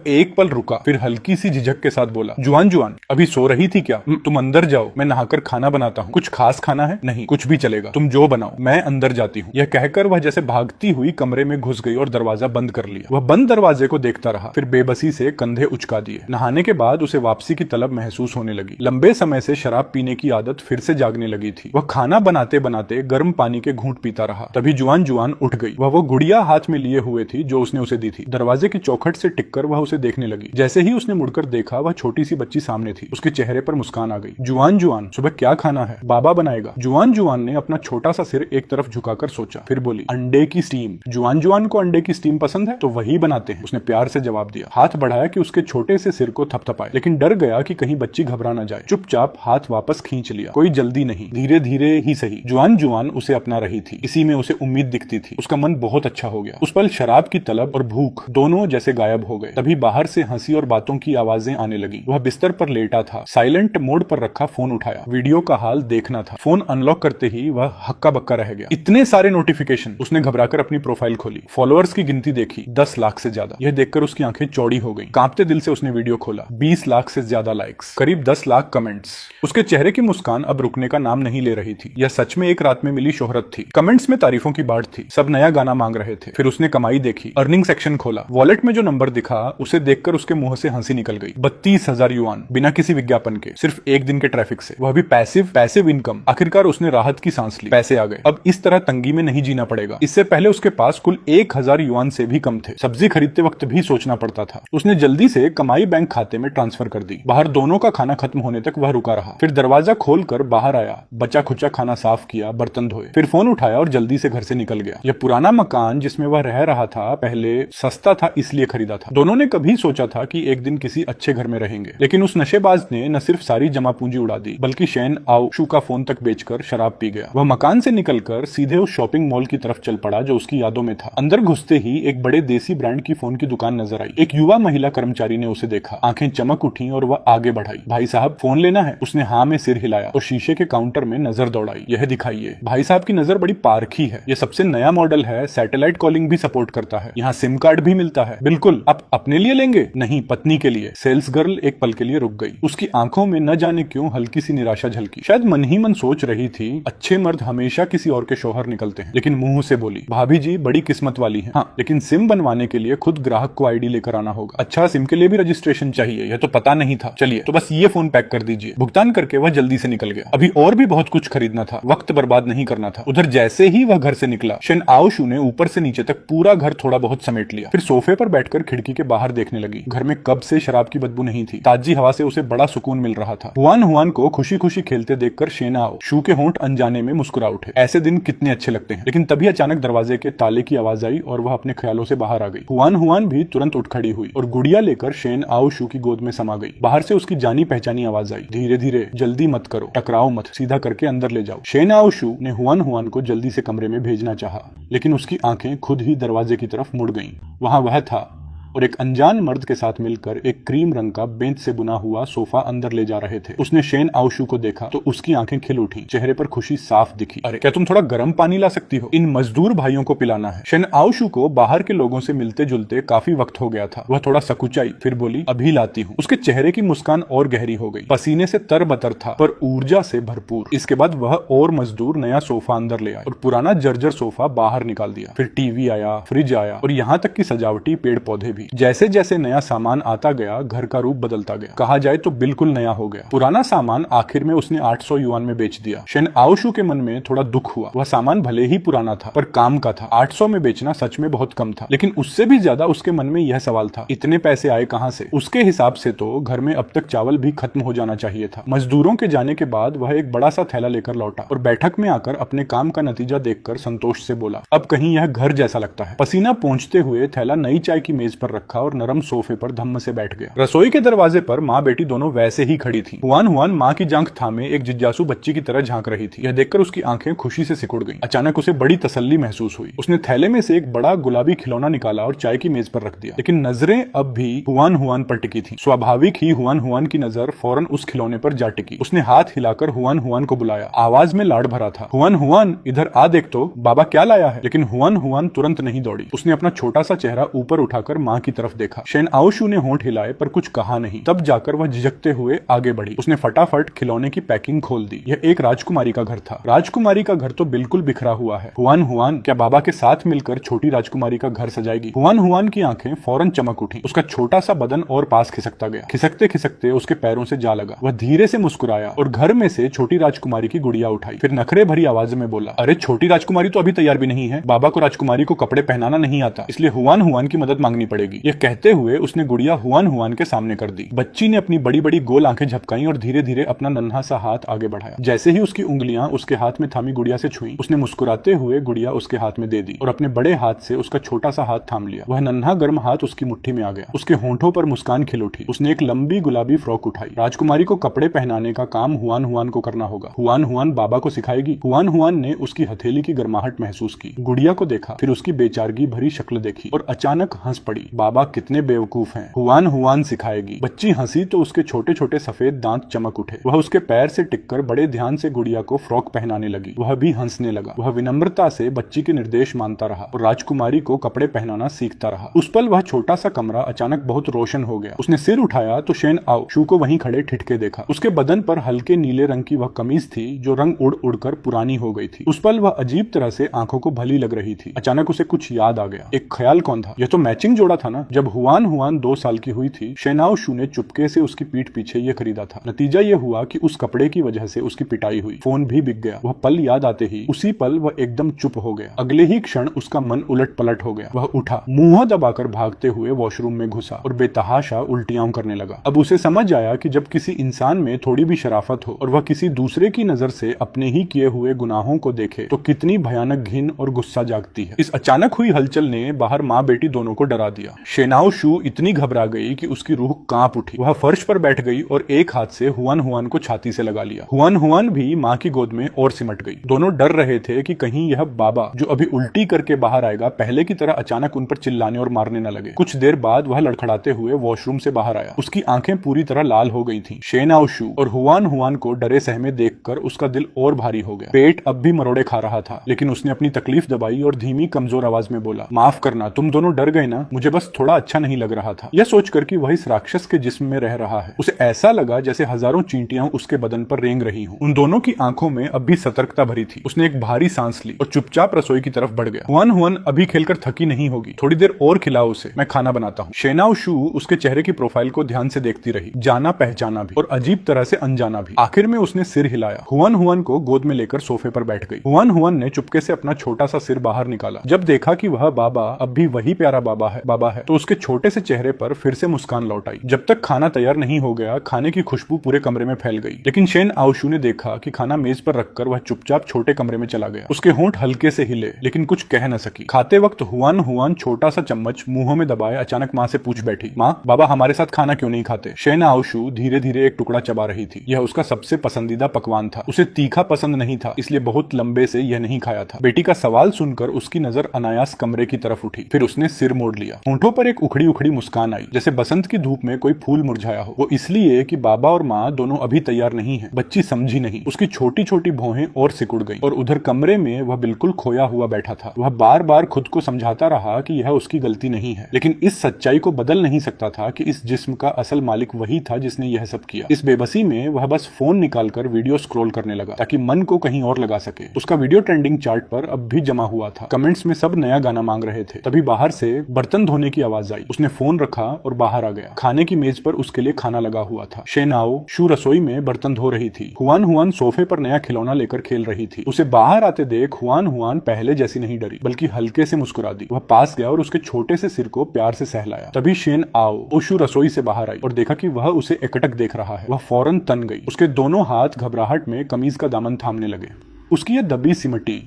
Speaker 1: एक पल रुका, फिर हल्की सी झिझक के साथ बोला, जुआन अभी सो रही थी क्या? तुम अंदर जाओ, मैं नहाकर खाना बनाता हूँ। कुछ खास खाना है? नहीं, कुछ भी चलेगा, तुम जो बनाओ, मैं अंदर जाती हूँ। यह कहकर वह जैसे भागती हुई कमरे में घुस गई और दरवाजा बंद कर लिया। वह बंद दरवाजे को देखता रहा, फिर बेबसी से कंधे उचका दिए। नहाने के बाद उसे वापसी की तलब महसूस होने लगी। लंबे समय से शराब पीने की आदत फिर से जागने लगी थी। वह खाना बनाते बनाते गर्म पानी के घूंट पीता रहा। तभी जुआन उठ गई। वह वो गुड़िया हाथ में लिए हुए थी जो उसने उसे दी थी। दरवाजे की चौखट से टिककर वह उसे देखने लगी। जैसे ही उसने मुड़कर देखा, वह छोटी सी बच्ची सामने थी। उसके चेहरे पर मुस्कान आ गई। जुआन सुबह क्या खाना है? बाबा बनाएगा। जुआन ने अपना छोटा सा सिर एक तरफ झुकाकर सोचा, फिर बोली, अंडे की स्टीम। जुआन को अंडे की स्टीम पसंद है तो वही बनाते हैं, उसने प्यार से जवाब दिया। हाथ बढ़ाया कि उसके छोटे से सिर को थपथपाए, लेकिन डर गया कि कहीं बच्ची घबरा न जाए। चुपचाप हाथ वापस खींच लिया। कोई जल्दी नहीं, धीरे धीरे ही सही। जुआन उसे अपना रही थी। इसी में उसे उम्मीद दिखती थी। उसका मन बहुत अच्छा हो गया। उस पल शराब की तलब और भूख दोनों जैसे गायब हो गए। तभी बाहर से हंसी और बातों की आवाजें आने लगी। वह बिस्तर पर लेटा था, साइलेंट मोड पर रखा फोन उठाया। वीडियो का हाल देखना था। फोन अनलॉक करते ही वह हक्का बक्का रह गया। इतने सारे नोटिफिकेशन। उसने घबराकर अपनी प्रोफाइल खोली। फॉलोअर्स की गिनती देखी, 10 लाख से ज्यादा। यह देखकर उसकी आंखें चौड़ी हो गईं। कांपते दिल से उसने वीडियो खोला। 20 लाख से ज्यादा लाइक्स, करीब 10 लाख कमेंट्स। उसके चेहरे की मुस्कान अब रुकने का नाम नहीं ले रही थी। यह सच में एक रात में मिली शोहरत थी। कमेंट्स में तारीफों की बाढ़ थी। सब नया गाना मांग रहे थे। फिर उसने कमाई देखी, अर्निंग सेक्शन खोला। वॉलेट में जो नंबर दिखा उसे देखकर उसके मुंह से हंसी निकल गई। 32,000 युआन, बिना किसी विज्ञापन के, सिर्फ एक दिन के ट्रैफिक से, वह भी पैसिव इनकम। आखिरकार उसने राहत की सांस ली। पैसे आ गए। अब इस तरह तंगी में नहीं जीना पड़ेगा। इससे पहले उसके पास कुल 1000 युआन से भी कम थे। सब्जी खरीदते वक्त भी सोचना पड़ता था। उसने जल्दी से कमाई बैंक खाते में ट्रांसफर कर दी। बाहर दोनों का खाना खत्म होने तक वह रुका रहा। फिर दरवाजा खोलकर बाहर आया, बचा खुचा खाना साफ किया, बर्तन धोए, फिर फोन उठाया और जल्दी से घर से निकल गया। यह पुराना मकान जिसमें वह रह रहा था पहले सस्ता था इसलिए खरीदा था। दोनों ने कभी सोचा था कि एक दिन किसी अच्छे घर में रहेंगे, लेकिन उस नशेबाज ने न सिर्फ सारी जमा पूंजी उड़ा दी बल्कि शेन आउशु का फोन तक बेचकर शराब पी गया। वह मकान से निकलकर सीधे उस शॉपिंग मॉल की तरफ चल पड़ा जो उसकी यादों में था। अंदर घुसते ही एक बड़े देसी ब्रांड की फोन की दुकान नजर आई। एक युवा महिला कर्मचारी ने उसे देखा। आंखें चमक उठी और वह आगे बढ़ाई। भाई साहब, फोन लेना है? उसने हाँ में सिर हिलाया और शीशे के काउंटर में नजर दौड़ाई। यह दिखाइए। भाई साहब की नजर बड़ी पारखी है। यह सबसे नया मॉडल है, सैटेलाइट कॉलिंग भी सपोर्ट करता है, यहाँ सिम कार्ड भी मिलता है। बिल्कुल। आप अपने लिए लेंगे? नहीं, पत्नी के लिए। सेल्स गर्ल एक पल के लिए रुक गई। उसकी आंखों में न जाने क्यों हल्की सी निराशा झलकी। शायद मन ही मन सोच रही थी, अच्छे मर्द हमेशा किसी और के शौहर निकलते हैं। लेकिन मुंह से बोली, भाभी जी बड़ी किस्मत वाली हैं। हाँ, लेकिन सिम बनवाने के लिए खुद ग्राहक को आईडी लेकर कराना होगा। अच्छा, सिम के लिए भी रजिस्ट्रेशन चाहिए, यह तो पता नहीं था। चलिए तो बस ये फोन पैक कर दीजिए। भुगतान करके वह जल्दी से निकल गया। अभी और भी बहुत कुछ खरीदना था, वक्त बर्बाद नहीं करना था। उधर जैसे ही वह घर से निकला, शेन आओशू ने ऊपर से नीचे तक पूरा घर थोड़ा बहुत समेट लिया। फिर सोफे पर बैठकर खिड़की के बाहर देखने लगी। घर में कब से शराब की बदबू नहीं थी। ताजी हवा से उसे बड़ा सुकून मिल रहा था। हुआन हुआन को खुशी खुशी खेलते देखकर शेन आओशू के होंठ अनजाने में मुस्कुरा उठे। ऐसे दिन कितने अच्छे लगते हैं। लेकिन तभी अचानक दरवाजे के ताले की आवाज आई और वह अपने ख्यालों से बाहर आ गई। हुआन हुआन भी तुरंत उठ खड़ी हुई और गुड़िया लेकर शेन आओशू की गोद में समा गई। बाहर से उसकी जानी पहचानी आवाज आई, धीरे धीरे, जल्दी मत करो, टकराओ मत, सीधा करके अंदर ले जाओ। शेन आओशू ने हुआन हुआन को जल्दी से कमरे में भेजना चाहा, लेकिन उसकी आंखें खुद ही दरवाजे की तरफ मुड़ गईं। वहां वह था और एक अनजान मर्द के साथ मिलकर एक क्रीम रंग का बेंच से बुना हुआ सोफा अंदर ले जा रहे थे। उसने शेन आओशू को देखा तो उसकी आंखें खिल उठी, चेहरे पर खुशी साफ दिखी। अरे क्या तुम थोड़ा गर्म पानी ला सकती हो? इन मजदूर भाइयों को पिलाना है। शेन आओशू को बाहर के लोगों से मिलते जुलते काफी वक्त हो गया था। वह थोड़ा सकुचाई, फिर बोली, अभी लाती हूँ। उसके चेहरे की मुस्कान और गहरी हो गई, पसीने से तरबतर था पर ऊर्जा से भरपूर। इसके बाद वह और मजदूर नया सोफा अंदर ले आए और पुराना जर्जर सोफा बाहर निकाल दिया। फिर टीवी आया, फ्रिज आया और यहाँ तक कि सजावटी पेड़ पौधे भी। जैसे जैसे नया सामान आता गया, घर का रूप बदलता गया। कहा जाए तो बिल्कुल नया हो गया। पुराना सामान आखिर में उसने 800 युआन में बेच दिया। शेन आओशू के मन में थोड़ा दुख हुआ। वह सामान भले ही पुराना था पर काम का था। 800 में बेचना सच में बहुत कम था, लेकिन उससे भी ज्यादा उसके मन में यह सवाल था, इतने पैसे आए कहां से? उसके हिसाब से तो घर में अब तक चावल भी खत्म हो जाना चाहिए था। मजदूरों के जाने के बाद वह एक बड़ा सा थैला लेकर लौटा और बैठक में आकर अपने काम का नतीजा देखकर संतोष से बोला, अब कहीं यह घर जैसा लगता है। पसीना पोंछते हुए थैला नई चाय की मेज पर रखा और नरम सोफे पर धम्म से बैठ गया। रसोई के दरवाजे पर माँ बेटी दोनों वैसे ही खड़ी थी। हुआन हुआन माँ की जांघ थामे एक जिज्ञासु बच्ची की तरह झांक रही थी। यह देखकर उसकी आंखें खुशी से सिकुड़ गईं। अचानक उसे बड़ी तसल्ली महसूस हुई। उसने थैले में से एक बड़ा गुलाबी खिलौना निकाला और चाय की मेज पर रख दिया। लेकिन नजरें अब भी हुआन हुआन पर टिकी थी। स्वाभाविक ही हुआन हुआन की नजर फौरन उस खिलौने पर जा टिकी। उसने हाथ हिलाकर हुआन हुआन को बुलाया। आवाज में लाड़ भरा था, हुआन हुआन इधर आ देख तो, बाबा क्या लाया है? लेकिन हुआन हुआन तुरंत नहीं दौड़ी। उसने अपना छोटा सा चेहरा ऊपर उठाकर माँ की तरफ देखा। शेन आओशू ने होंठ हिलाए पर कुछ कहा नहीं। तब जाकर वह झिझकते हुए आगे बढ़ी। उसने फटाफट खिलौने की पैकिंग खोल दी। यह एक राजकुमारी का घर था। राजकुमारी का घर तो बिल्कुल बिखरा हुआ है। हुआन हुआन क्या बाबा के साथ मिलकर छोटी राजकुमारी का घर सजाएगी? हुआन हुआन की आंखें फौरन चमक उठी। उसका छोटा सा बदन और पास खिसकता गया। खिसकते खिसकते उसके पैरों से जा लगा। वह धीरे से मुस्कुराया और घर में से छोटी राजकुमारी की गुड़िया उठाई। फिर नखरे भरी आवाज में बोला, अरे छोटी राजकुमारी तो अभी तैयार भी नहीं है। बाबा को राजकुमारी को कपड़े पहनाना नहीं आता, इसलिए हुआन हुआन की मदद मांगनी पड़ेगी। यह कहते हुए उसने गुड़िया हुआन हुआन के सामने कर दी। बच्ची ने अपनी बड़ी बड़ी गोल आंखें झपकाई और धीरे धीरे अपना नन्हा सा हाथ आगे बढ़ाया। जैसे ही उसकी उंगलियां उसके हाथ में थामी गुड़िया से छुई, उसने मुस्कुराते हुए गुड़िया उसके हाथ में दे दी और अपने बड़े हाथ से उसका छोटा सा हाथ थाम लिया। वह नन्हा गर्म हाथ उसकी मुट्ठी में आ गया। उसके होंठों पर मुस्कान खिल उठी। उसने एक लंबी गुलाबी फ्रॉक उठाई। राजकुमारी को कपड़े पहनाने का काम हुआन हुआन को करना होगा। हुआन हुआन बाबा को सिखाएगी। हुआन हुआन ने उसकी हथेली की गर्माहट महसूस की, गुड़िया को देखा, फिर उसकी बेचारगी भरी शक्ल देखी और अचानक हंस पड़ी। बाबा कितने बेवकूफ हैं, हुआन हुआन सिखाएगी। बच्ची हंसी तो उसके छोटे छोटे सफेद दांत चमक उठे। वह उसके पैर से टिककर बड़े ध्यान से गुड़िया को फ्रॉक पहनाने लगी। वह भी हंसने लगा। वह विनम्रता से बच्ची के निर्देश मानता रहा और राजकुमारी को कपड़े पहनाना सीखता रहा। उस पल वह छोटा सा कमरा अचानक बहुत रोशन हो गया। उसने सिर उठाया तो शेन आओशू को वहीं खड़े ठिठके देखा। उसके बदन पर हल्के नीले रंग की वह कमीज थी जो रंग उड़ उड़कर पुरानी हो गई थी। उस पल वह अजीब तरह से आंखों को भली लग रही थी। अचानक उसे कुछ याद आ गया। एक ख्याल कौन था? यह तो मैचिंग जोड़ा था ना। जब हुआन हुआन 2 साल की हुई थी, शेन आओशू ने चुपके से उसकी पीठ पीछे ये खरीदा था। नतीजा ये हुआ कि उस कपड़े की वजह से उसकी पिटाई हुई। फोन भी बिक गया। वह पल याद आते ही उसी पल वह एकदम चुप हो गया। अगले ही क्षण उसका मन उलट पलट हो गया। वह उठा, मुंह दबाकर भागते हुए वॉशरूम में घुसा और बेतहाशा उल्टियां करने लगा। अब उसे समझ आया कि जब किसी इंसान में थोड़ी भी शराफत हो और वह किसी दूसरे की नजर से अपने ही किए हुए गुनाहों को देखे तो कितनी भयानक घिन और गुस्सा जागती है। इस अचानक हुई हलचल ने बाहर माँ बेटी दोनों को डरा दिया। शेन आओशू इतनी घबरा गई कि उसकी रूह कांप उठी। वह फर्श पर बैठ गई और एक हाथ से हुआन हुआन को छाती से लगा लिया। हुआन हुआन भी माँ की गोद में और सिमट गई। दोनों डर रहे थे कि कहीं यह बाबा जो अभी उल्टी करके बाहर आएगा पहले की तरह अचानक उन पर चिल्लाने और मारने न लगे। कुछ देर बाद वह लड़खड़ाते हुए वॉशरूम से बाहर आया। उसकी आंखें पूरी तरह लाल हो गई थीं। शेन आओशू और हुआन हुआन को डरे सहमे देखकर उसका दिल और भारी हो गया। पेट अब भी मरोड़े खा रहा था, लेकिन उसने अपनी तकलीफ दबाई और धीमी कमजोर आवाज में बोला, माफ करना, तुम दोनों डर गए ना, मुझे बस बस थोड़ा अच्छा नहीं लग रहा था। यह सोचकर कि वह इस राक्षस के जिस्म में रह रहा है, उसे ऐसा लगा जैसे हजारों चींटियां उसके बदन पर रेंग रही हूं। उन दोनों की आंखों में अब भी सतर्कता भरी थी। उसने एक भारी सांस ली और चुपचाप रसोई की तरफ बढ़ गया। हुआन हुआन अभी खेलकर थकी नहीं होगी, थोड़ी देर और खिलाओ उसे, मैं खाना बनाता हूँ। शेनाओ शू उसके चेहरे की प्रोफाइल को ध्यान से देखती रही, जाना पहचाना भी और अजीब तरह से अनजाना भी। आखिर में उसने सिर हिलाया। हुआन हुआन को गोद में लेकर सोफे पर बैठ गई। हुआन हुआन ने चुपके से अपना छोटा सा सिर बाहर निकाला। जब देखा कि वह बाबा अब भी वही प्यारा बाबा है तो उसके छोटे से चेहरे पर फिर से मुस्कान लौट आई। जब तक खाना तैयार नहीं हो गया, खाने की खुशबू पूरे कमरे में फैल गई। लेकिन शेन आओशू ने देखा कि खाना मेज पर रखकर वह चुपचाप छोटे कमरे में चला गया। उसके होंठ हल्के से हिले, लेकिन कुछ कह न सकी। खाते वक्त हुआन हुआन छोटा सा चम्मच मुंह में दबाए अचानक माँ से पूछ बैठी, माँ बाबा हमारे साथ खाना क्यों नहीं खाते? शेन आओशू धीरे धीरे एक टुकड़ा चबा रही थी। यह उसका सबसे पसंदीदा पकवान था। उसे तीखा पसंद नहीं था, इसलिए बहुत लंबे से यह नहीं खाया था। बेटी का सवाल सुनकर उसकी नजर अनायास कमरे की तरफ उठी, फिर उसने सिर मोड़ लिया। होंठों पर एक उखड़ी उखड़ी मुस्कान आई, जैसे बसंत की धूप में कोई फूल मुरझाया हो। वो इसलिए कि बाबा और माँ दोनों अभी तैयार नहीं है। बच्ची समझी नहीं। उसकी छोटी छोटी भौहें और सिकुड़ गईं और उधर कमरे में वह बिल्कुल खोया हुआ बैठा था। वह बार बार खुद को समझाता रहा कि यह उसकी गलती नहीं है, लेकिन इस सच्चाई को बदल नहीं सकता था कि इस जिस्म का असल मालिक वही था जिसने यह सब किया। इस बेबसी में वह बस फोन निकालकर वीडियो स्क्रॉल करने लगा ताकि मन को कहीं और लगा सके। उसका वीडियो ट्रेंडिंग चार्ट पर अब भी जमा हुआ था। कमेंट्स में सब नया गाना मांग रहे थे। तभी बाहर से बर्तन धोने की आवाज आई। उसने फोन रखा और बाहर आ गया। खाने की मेज पर उसके लिए खाना लगा हुआ था। शेनाओ शू रसोई में बर्तन धो रही थी। हुआन हुआन सोफे पर नया खिलौना लेकर खेल रही थी। उसे बाहर आते देख हुआन हुआन पहले जैसी नहीं डरी, बल्कि हल्के से मुस्कुरा दी। वह पास गया और उसके छोटे से सिर को प्यार से सहलाया। तभी शेन आओ ओशू रसोई से बाहर आई और देखा कि वह उसे एकटक देख रहा है। वह फौरन तन गई। उसके दोनों हाथ घबराहट में कमीज का दामन थामने लगे। उसकी यह दबी सिमटी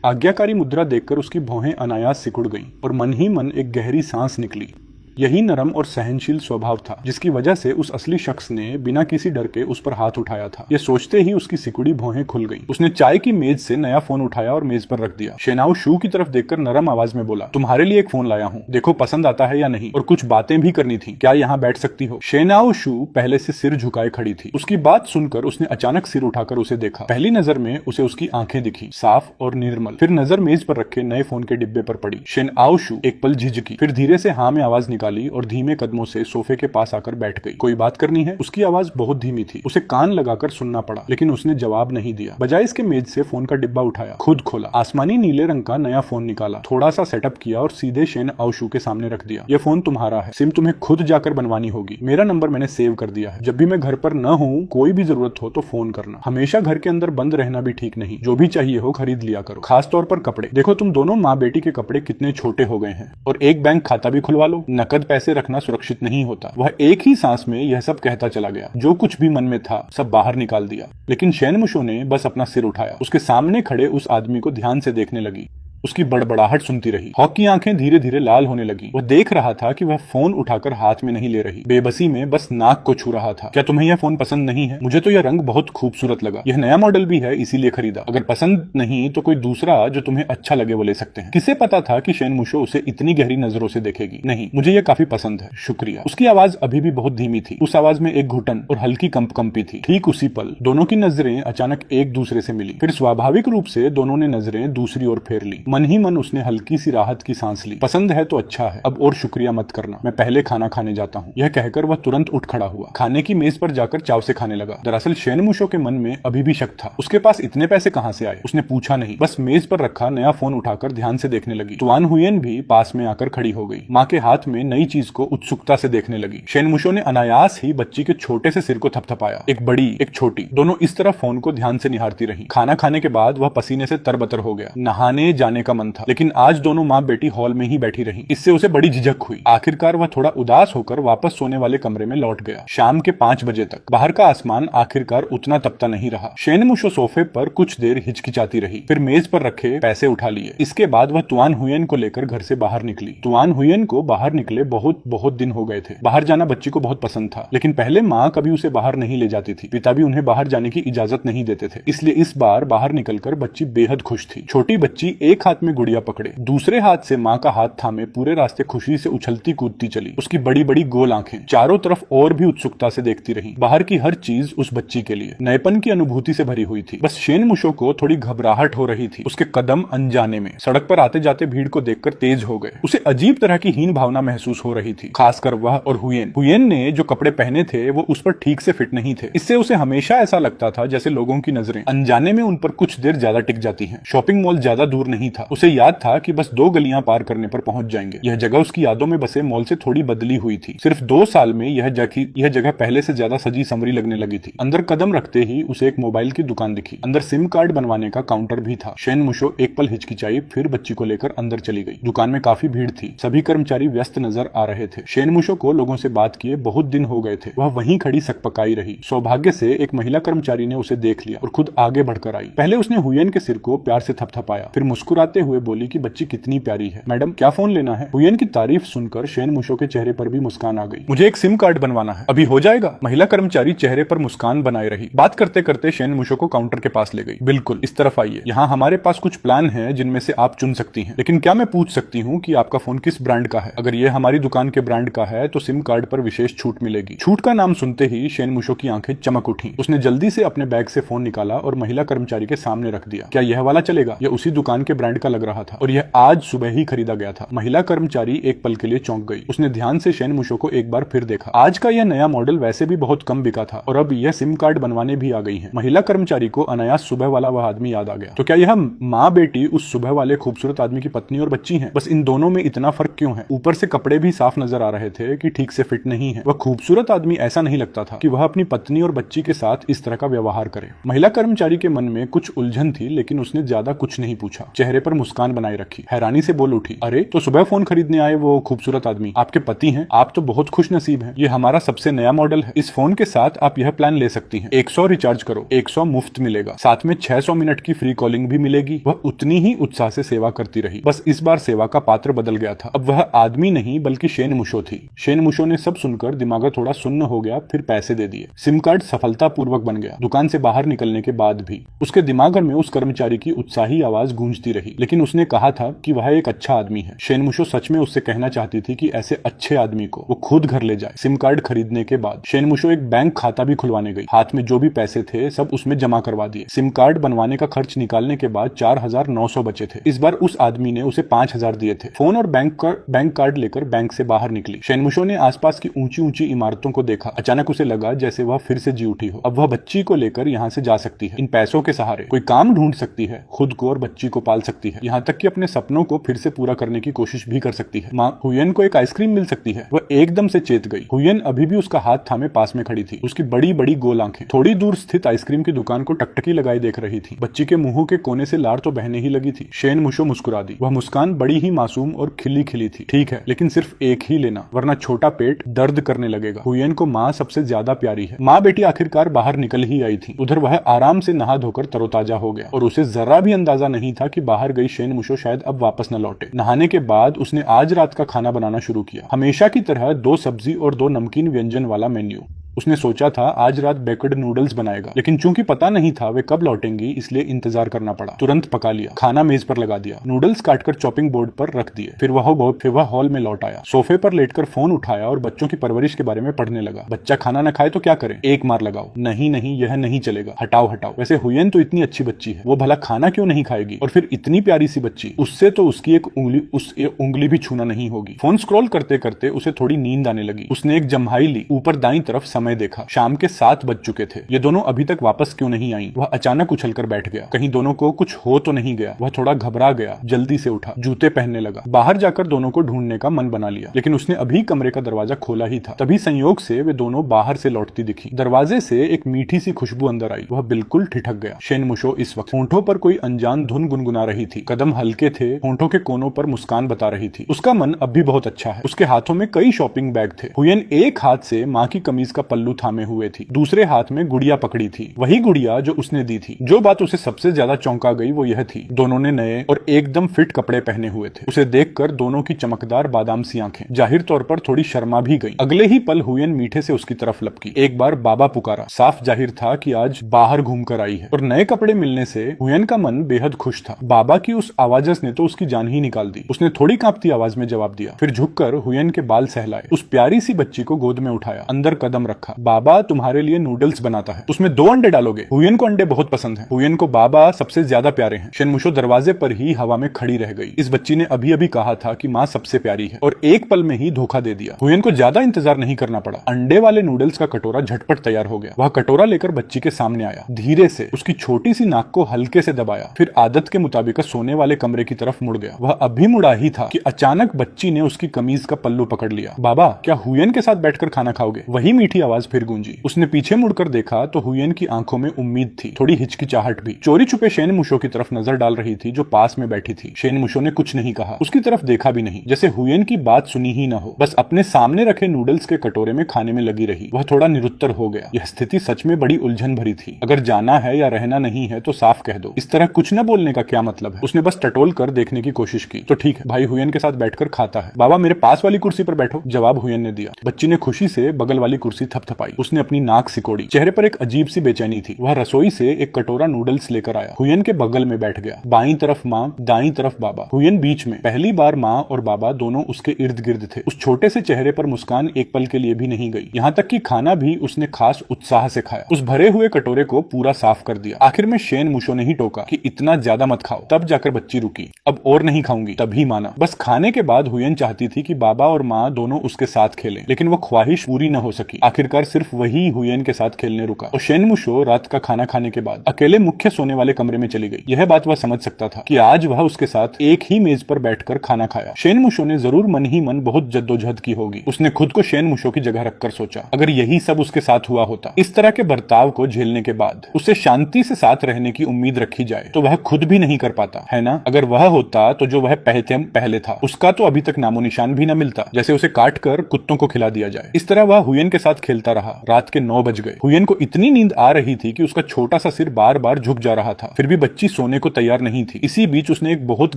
Speaker 1: आज्ञाकारी मुद्रा देखकर उसकी भौहें अनायास सिकुड़ गईं और मन ही मन एक गहरी सांस निकली। यही नरम और सहनशील स्वभाव था जिसकी वजह से उस असली शख्स ने बिना किसी डर के उस पर हाथ उठाया था। यह सोचते ही उसकी सिकुड़ी भौहें खुल गईं। उसने चाय की मेज से नया फोन उठाया और मेज पर रख दिया। शेनाओ शू की तरफ देखकर नरम आवाज में बोला, तुम्हारे लिए एक फोन लाया हूँ, देखो पसंद आता है या नहीं, और कुछ बातें भी करनी थी, क्या यहाँ बैठ सकती हो? शेनाओ शू पहले से सिर झुकाए खड़ी थी। उसकी बात सुनकर उसने अचानक सिर उठाकर उसे देखा। पहली नजर में उसे उसकी आंखें दिखी, साफ और निर्मल। फिर नजर मेज पर रखे नए फोन के डिब्बे पर पड़ी। शेनाओ शू एक पल झिझकी, फिर धीरे से हाँ में आवाज निकाली और धीमे कदमों से सोफे के पास आकर बैठ गई। कोई बात करनी है? उसकी आवाज बहुत धीमी थी। उसे कान लगाकर सुनना पड़ा, लेकिन उसने जवाब नहीं दिया। बजाय इसके मेज से फोन का डिब्बा उठाया, खुद खोला, आसमानी नीले रंग का नया फोन निकाला, थोड़ा सा सेटअप किया और सीधे शेन आओशू के सामने रख दिया। यह फोन तुम्हारा है, सिम तुम्हें खुद जाकर बनवानी होगी। मेरा नंबर मैंने सेव कर दिया है। जब भी मैं घर पर न हूँ, कोई भी जरूरत हो तो फोन करना। हमेशा घर के अंदर बंद रहना भी ठीक नहीं। जो भी चाहिए हो खरीद लिया करो, खास तौर पर कपड़े। देखो तुम दोनों माँ बेटी के कपड़े कितने छोटे हो गए हैं। और एक बैंक खाता भी खुलवा लो, नकद पैसे रखना सुरक्षित नहीं होता। वह एक ही सांस में यह सब कहता चला गया। जो कुछ भी मन में था सब बाहर निकाल दिया। लेकिन शेनमुशो ने बस अपना सिर उठाया। उसके सामने खड़े उस आदमी को ध्यान से देखने लगी। उसकी बड़बड़ाहट सुनती रही। हॉक की आंखें धीरे धीरे लाल होने लगी। वह देख रहा था कि वह फोन उठाकर हाथ में नहीं ले रही, बेबसी में बस नाक को छू रहा था। क्या तुम्हें यह फोन पसंद नहीं है? मुझे तो यह रंग बहुत खूबसूरत लगा। यह नया मॉडल भी है, इसीलिए खरीदा। अगर पसंद नहीं तो कोई दूसरा जो तुम्हें अच्छा लगे वो ले सकते हैं। किसे पता था कि शेनमुशो उसे इतनी गहरी नजरों से देखेगी। नहीं, मुझे यह काफी पसंद है, शुक्रिया। उसकी आवाज अभी भी बहुत धीमी थी। उस आवाज में एक घुटन और हल्की कंपी थी। ठीक उसी पल दोनों की नजरें अचानक एक दूसरे से मिली। फिर स्वाभाविक रूप से दोनों ने नजरें दूसरी ओर फेर ली। मन ही मन उसने हल्की सी राहत की सांस ली। पसंद है तो अच्छा है, अब और शुक्रिया मत करना, मैं पहले खाना खाने जाता हूँ। यह कहकर वह तुरंत उठ खड़ा हुआ। खाने की मेज पर जाकर चाव से खाने लगा। दरअसल शेनमुशो के मन में अभी भी शक था। उसके पास इतने पैसे कहाँ से आए? उसने पूछा नहीं, बस मेज पर रखा नया फोन उठाकर ध्यान से देखने लगी। तुआन हुयेन भी पास में आकर खड़ी हो गई। माँ के हाथ में नई चीज को उत्सुकता से देखने लगी। शेनमुशो ने अनायास ही बच्ची के छोटे से सिर को थपथपाया। एक बड़ी एक छोटी, दोनों इस तरह फोन को ध्यान से निहारती रही। खाना खाने के बाद वह पसीने से तरबतर हो गया। नहाने जाने का मन था, लेकिन आज दोनों माँ बेटी हॉल में ही बैठी रही। इससे उसे बड़ी झिझक हुई। आखिरकार वह थोड़ा उदास होकर वापस सोने वाले कमरे में लौट गया। शाम के 5 बजे तक बाहर का आसमान आखिरकार उतना तपता नहीं रहा। शेनमुशो सोफे पर कुछ देर हिचकिचाती रही, फिर मेज पर रखे पैसे उठा लिए। इसके बाद वह तुआन हुयेन को लेकर घर से बाहर निकली। तुआन हुयेन को बाहर निकले बहुत दिन हो गए थे। बाहर जाना बच्ची को बहुत पसंद था, लेकिन पहले माँ कभी उसे बाहर नहीं ले जाती थी। पिता भी उन्हें बाहर जाने की इजाजत नहीं देते थे। इसलिए इस बार बाहर निकलकर बच्ची बेहद खुश थी। छोटी बच्ची एक हाथ हाथ में गुड़िया पकड़े, दूसरे हाथ से माँ का हाथ थामे पूरे रास्ते खुशी से उछलती कूदती चली। उसकी बड़ी बड़ी गोल आंखें चारों तरफ और भी उत्सुकता से देखती रहीं। बाहर की हर चीज उस बच्ची के लिए नएपन की अनुभूति से भरी हुई थी। बस शेन मुशो को थोड़ी घबराहट हो रही थी। उसके कदम अनजाने में सड़क पर आते जाते भीड़ को देखकर तेज हो गए। उसे अजीब तरह की हीन भावना महसूस हो रही थी, खासकर वह और हुयेन ने जो कपड़े पहने थे वो उस पर ठीक से फिट नहीं थे। इससे उसे हमेशा ऐसा लगता था जैसे लोगों की नजरें अनजाने में उन पर कुछ देर ज्यादा टिक जाती हैं। शॉपिंग मॉल ज्यादा दूर नहीं था। उसे याद था कि बस 2 गलियां पार करने पर पहुंच जाएंगे। यह जगह उसकी यादों में बसे मॉल से थोड़ी बदली हुई थी। सिर्फ 2 साल में यह जगह पहले से ज्यादा सजी संवरी लगने लगी थी। अंदर कदम रखते ही उसे एक मोबाइल की दुकान दिखी। अंदर सिम कार्ड बनवाने का काउंटर भी था। शेन मुशो एक पल हिचकिचाई, फिर बच्ची को लेकर अंदर चली गई। दुकान में काफी भीड़ थी। सभी कर्मचारी व्यस्त नजर आ रहे थे। शेन मुशो को लोगों से बात किए बहुत दिन हो गए थे। वह वहीं खड़ी सकपकाई रही। सौभाग्य से एक महिला कर्मचारी ने उसे देख लिया और खुद आगे बढ़कर आई। पहले उसने हुयेन के सिर को प्यार से थपथपाया, फिर मुस्कुराते हुए बोली कि बच्ची कितनी प्यारी है। मैडम, क्या फोन लेना है? हुयेन की तारीफ सुनकर शेन मुशो के चेहरे पर भी मुस्कान आ गई। मुझे एक सिम कार्ड बनवाना है। अभी हो जाएगा? महिला कर्मचारी चेहरे पर मुस्कान बनाए रही। बात करते करते शेन मुशो को काउंटर के पास ले गई। बिल्कुल, इस तरफ आइए। यहाँ हमारे पास कुछ प्लान है जिनमें से आप चुन सकती हैं। लेकिन क्या मैं पूछ सकती हूँ कि आपका फोन किस ब्रांड का है? अगर ये हमारी दुकान के ब्रांड का है तो सिम कार्ड पर विशेष छूट मिलेगी। छूट का नाम सुनते ही शेन मुशो की आंखें चमक उठी। उसने जल्दी से अपने बैग से फोन निकाला और महिला कर्मचारी के सामने रख दिया। क्या यह वाला चलेगा? यह उसी दुकान के ब्रांड का लग रहा था और यह आज सुबह ही खरीदा गया था। महिला कर्मचारी एक पल के लिए चौंक गई। उसने ध्यान से शेन मुशो को एक बार फिर देखा। आज का यह नया मॉडल वैसे भी बहुत कम बिका था और अब यह सिम कार्ड बनवाने भी आ गई है। महिला कर्मचारी को अनायास सुबह वाला वह आदमी याद आ गया। तो क्या यह माँ बेटी उस सुबह वाले खूबसूरत आदमी की पत्नी और बच्ची है? बस इन दोनों में इतना फर्क क्यों है? ऊपर से कपड़े भी साफ नजर आ रहे थे कि ठीक से फिट नहीं है। वह खूबसूरत आदमी ऐसा नहीं लगता था कि वह अपनी पत्नी और बच्ची के साथ इस तरह का व्यवहार करे। महिला कर्मचारी के मन में कुछ उलझन थी, लेकिन उसने ज्यादा कुछ नहीं पूछा। चेहरे पर मुस्कान बनाए रखी। हैरानी से बोल उठी, अरे तो सुबह फोन खरीदने आए वो खूबसूरत आदमी आपके पति हैं? आप तो बहुत खुश नसीब हैं। ये हमारा सबसे नया मॉडल है। इस फोन के साथ आप यह प्लान ले सकती हैं। 100 रिचार्ज करो, 100 मुफ्त मिलेगा। साथ में 600 मिनट की फ्री कॉलिंग भी मिलेगी। वह उतनी ही उत्साह से सेवा करती रही। बस इस बार सेवा का पात्र बदल गया था। अब वह आदमी नहीं बल्कि शेन मुशो थी। शेन मुशो ने सब सुनकर दिमाग थोड़ा सुन्न हो गया, फिर पैसे दे दिए। सिम कार्ड सफलतापूर्वक बन गया। दुकान से बाहर निकलने के बाद भी उसके दिमाग में उस कर्मचारी की उत्साही आवाज गूंजती रही। लेकिन उसने कहा था कि वह एक अच्छा आदमी है। शेन मुशो सच में उससे कहना चाहती थी कि ऐसे अच्छे आदमी को वो खुद घर ले जाए। सिम कार्ड खरीदने के बाद शेन मुशो एक बैंक खाता भी खुलवाने गई। हाथ में जो भी पैसे थे सब उसमें जमा करवा दिए। सिम कार्ड बनवाने का खर्च निकालने के बाद 4900 बचे थे। इस बार उस आदमी ने उसे 5000 दिए थे। फोन और बैंक कार्ड लेकर बैंक से बाहर निकली। शेन मुशो ने आसपास की ऊंची ऊंची इमारतों को देखा। अचानक उसे लगा जैसे वह फिर से जी उठी हो। अब वह बच्ची को लेकर यहाँ से जा सकती है। इन पैसों के सहारे कोई काम ढूंढ सकती है, खुद को और बच्ची को पाल सकती है, यहाँ तक कि अपने सपनों को फिर से पूरा करने की कोशिश भी कर सकती है। माँ हुयेन को एक आइसक्रीम मिल सकती है। वह एकदम से चेत गई। हुयेन अभी भी उसका हाथ थामे पास में खड़ी थी। उसकी बड़ी बड़ी गोल आंखें थोड़ी दूर स्थित आइसक्रीम की दुकान को टकटकी लगाई देख रही थी। बच्ची के मुंह के कोने से लार तो बहने ही लगी थी। शेन मुशो मुस्कुरा दी। वह मुस्कान बड़ी ही मासूम और खिली खिली थी। ठीक है, लेकिन सिर्फ एक ही लेना, वरना छोटा पेट दर्द करने लगेगा। हुयेन को माँ सबसे ज्यादा प्यारी है। माँ बेटी आखिरकार बाहर निकल ही आई थी। उधर वह आराम से नहा धोकर तरोताजा हो गया और उसे जरा भी अंदाजा नहीं था कि बाहर गई शेन मुशो शायद अब वापस न लौटे। नहाने के बाद उसने आज रात का खाना बनाना शुरू किया। हमेशा की तरह 2 सब्जी और 2 नमकीन व्यंजन वाला मेन्यू। उसने सोचा था आज रात बेक्ड नूडल्स बनाएगा, लेकिन चूंकि पता नहीं था वे कब लौटेंगी इसलिए इंतजार करना पड़ा। तुरंत पका लिया, खाना मेज पर लगा दिया, नूडल्स काटकर चॉपिंग बोर्ड पर रख दिए। फिर वह हॉल में लौट आया। सोफे पर लेटकर फोन उठाया और बच्चों की परवरिश के बारे में पढ़ने लगा। बच्चा खाना न खाए तो क्या करे? एक मार लगाओ। नहीं नहीं, यह नहीं चलेगा, हटाओ हटाओ। वैसे हुयेन तो इतनी अच्छी बच्ची है, वो भला खाना क्यों नहीं खाएगी? और फिर इतनी प्यारी सी बच्ची, उससे तो उसकी एक उंगली भी छूना नहीं होगी। फोन स्क्रॉल करते करते उसे थोड़ी नींद आने लगी। उसने एक जम्हाई ली। ऊपर दाईं तरफ समय देखा। शाम के 7 बज चुके थे। ये दोनों अभी तक वापस क्यों नहीं आई? वह अचानक उछलकर बैठ गया। कहीं दोनों को कुछ हो तो नहीं गया? वह थोड़ा घबरा गया। जल्दी से उठा, जूते पहनने लगा। बाहर जाकर दोनों को ढूंढने का मन बना लिया, लेकिन उसने अभी कमरे का दरवाजा खोला ही था। तभी संयोग से वे दोनों बाहर से लौटती दिखी। दरवाजे से एक मीठी सी खुशबू अंदर आई। वह बिल्कुल ठिठक गया। शेन मुशो इस वक्त होंठों पर कोई अनजान धुन गुनगुना रही थी। कदम हल्के थे, होंठों के कोनों पर मुस्कान बता रही थी। उसका मन अब भी बहुत अच्छा है। उसके हाथों में कई शॉपिंग बैग थे। हुयेन एक हाथ से माँ की कमीज का पल्लू थामे हुए थी, दूसरे हाथ में गुड़िया पकड़ी थी, वही गुड़िया जो उसने दी थी। जो बात उसे सबसे ज्यादा चौंका गई वो यह थी, दोनों ने नए और एकदम फिट कपड़े पहने हुए थे। उसे देखकर दोनों की चमकदार बादाम सी आंखें जाहिर तौर पर थोड़ी शर्मा भी गई। अगले ही पल हुयन मीठे से उसकी तरफ लपकी, एक बार बाबा पुकारा। साफ जाहिर था कि आज बाहर घूम कर आई है, और नए कपड़े मिलने से हुयन का मन बेहद खुश था। बाबा की उस आवाजस ने तो उसकी जान ही निकाल दी। उसने थोड़ी कांपती आवाज में जवाब दिया, फिर झुककर हुयन के बाल सहलाए, उस प्यारी सी बच्ची को गोद में उठाया, अंदर कदम रखा। बाबा तुम्हारे लिए नूडल्स बनाता है, उसमें 2 अंडे डालोगे? हुयन को अंडे बहुत पसंद है। हुयन को बाबा सबसे ज्यादा प्यारे हैं। शेनमुशो दरवाजे पर ही हवा में खड़ी रह गई। इस बच्ची ने अभी अभी कहा था कि माँ सबसे प्यारी है, और एक पल में ही धोखा दे दिया। हुयन को ज्यादा इंतजार नहीं करना पड़ा। अंडे वाले नूडल्स का कटोरा झटपट तैयार हो गया। वह कटोरा लेकर बच्ची के सामने आया, धीरे से उसकी छोटी सी नाक को हल्के से दबाया, फिर आदत के मुताबिक सोने वाले कमरे की तरफ मुड़ गया। वह अभी मुड़ा ही था कि अचानक बच्ची ने उसकी कमीज का पल्लू पकड़ लिया। बाबा, क्या हुयन के साथ बैठकर खाना खाओगे? वही मीठी आवाज फिर गूंजी। उसने पीछे मुड़कर देखा तो हुयन की आंखों में उम्मीद थी, थोड़ी हिचकिचाहट भी। चोरी छुपे शेनमुशो की तरफ नजर डाल रही थी जो पास में बैठी थी। शेनमुशो ने कुछ नहीं कहा, उसकी तरफ देखा भी नहीं, जैसे हुयन की बात सुनी ही न हो। बस अपने सामने रखे नूडल्स के कटोरे में खाने में लगी रही। वह थोड़ा निरुत्तर हो गया। यह स्थिति सच में बड़ी उलझन भरी थी। अगर जाना है या रहना नहीं है तो साफ कह दो, इस तरह कुछ न बोलने का क्या मतलब है? उसने बस टटोल कर देखने की कोशिश की। तो ठीक है, भाई हुयन के साथ बैठकर खाता है। बाबा, मेरे पास वाली कुर्सी पर बैठो, जवाब हुयन ने दिया। बच्ची ने खुशी से बगल वाली कुर्सी थपथपाई। उसने अपनी नाक सिकोड़ी। चेहरे पर एक अजीब सी बेचैनी थी। वह रसोई से एक कटोरा नूडल्स लेकर आया, हुयन के बगल में बैठ गया। बाईं तरफ माँ, दाईं तरफ बाबा, हुयन बीच में। पहली बार माँ और बाबा दोनों उसके इर्द गिर्द थे। उस छोटे से चेहरे पर मुस्कान एक पल के लिए भी नहीं गई। यहाँ तक कि खाना भी उसने खास उत्साह से खाया। उस भरे हुए कटोरे को पूरा साफ कर दिया। आखिर में शेनमुशो ने ही टोका कि इतना ज्यादा मत खाओ। तब जाकर बच्ची रुकी। अब और नहीं खाऊंगी, तभी माना। बस खाने के बाद हुयन चाहती थी कि बाबा और माँ दोनों उसके साथ खेलें, लेकिन वो ख्वाहिश पूरी न हो सकी। आखिरकार सिर्फ वही हुयन के साथ खेलने रुका, और शेनमुशो रात का खाना खाने के बाद अकेले मुख्य सोने वाले कमरे में चली गई। यह बात वह समझ सकता था कि आज वह उसके साथ एक ही मेज पर बैठकर खाना खाया। शेनमुशो ने जरूर मन ही मन बहुत जद्दोजहद की होगी। उसने खुद को शेनमुशो की जगह रखकर सोचा, अगर यही सब उसके साथ हुआ होता, इस तरह के बर्ताव को झेलने के बाद उसे शांति से साथ रहने की उम्मीद रखी जाए, तो वह खुद भी नहीं कर पाता, है ना? अगर वह होता तो जो वह पहले था उसका तो अभी तक नामो निशान भी न मिलता, जैसे उसे काट कर कुत्तों को खिला दिया जाए। इस तरह वह हुयन के साथ खेलता रहा। रात के 9 बज गए। हुयन को इतनी नींद आ रही थी कि उसका छोटा सा सिर बार बार झुक जा रहा था। फिर भी बच्ची सोने को तैयार नहीं थी। इसी बीच उसने एक बहुत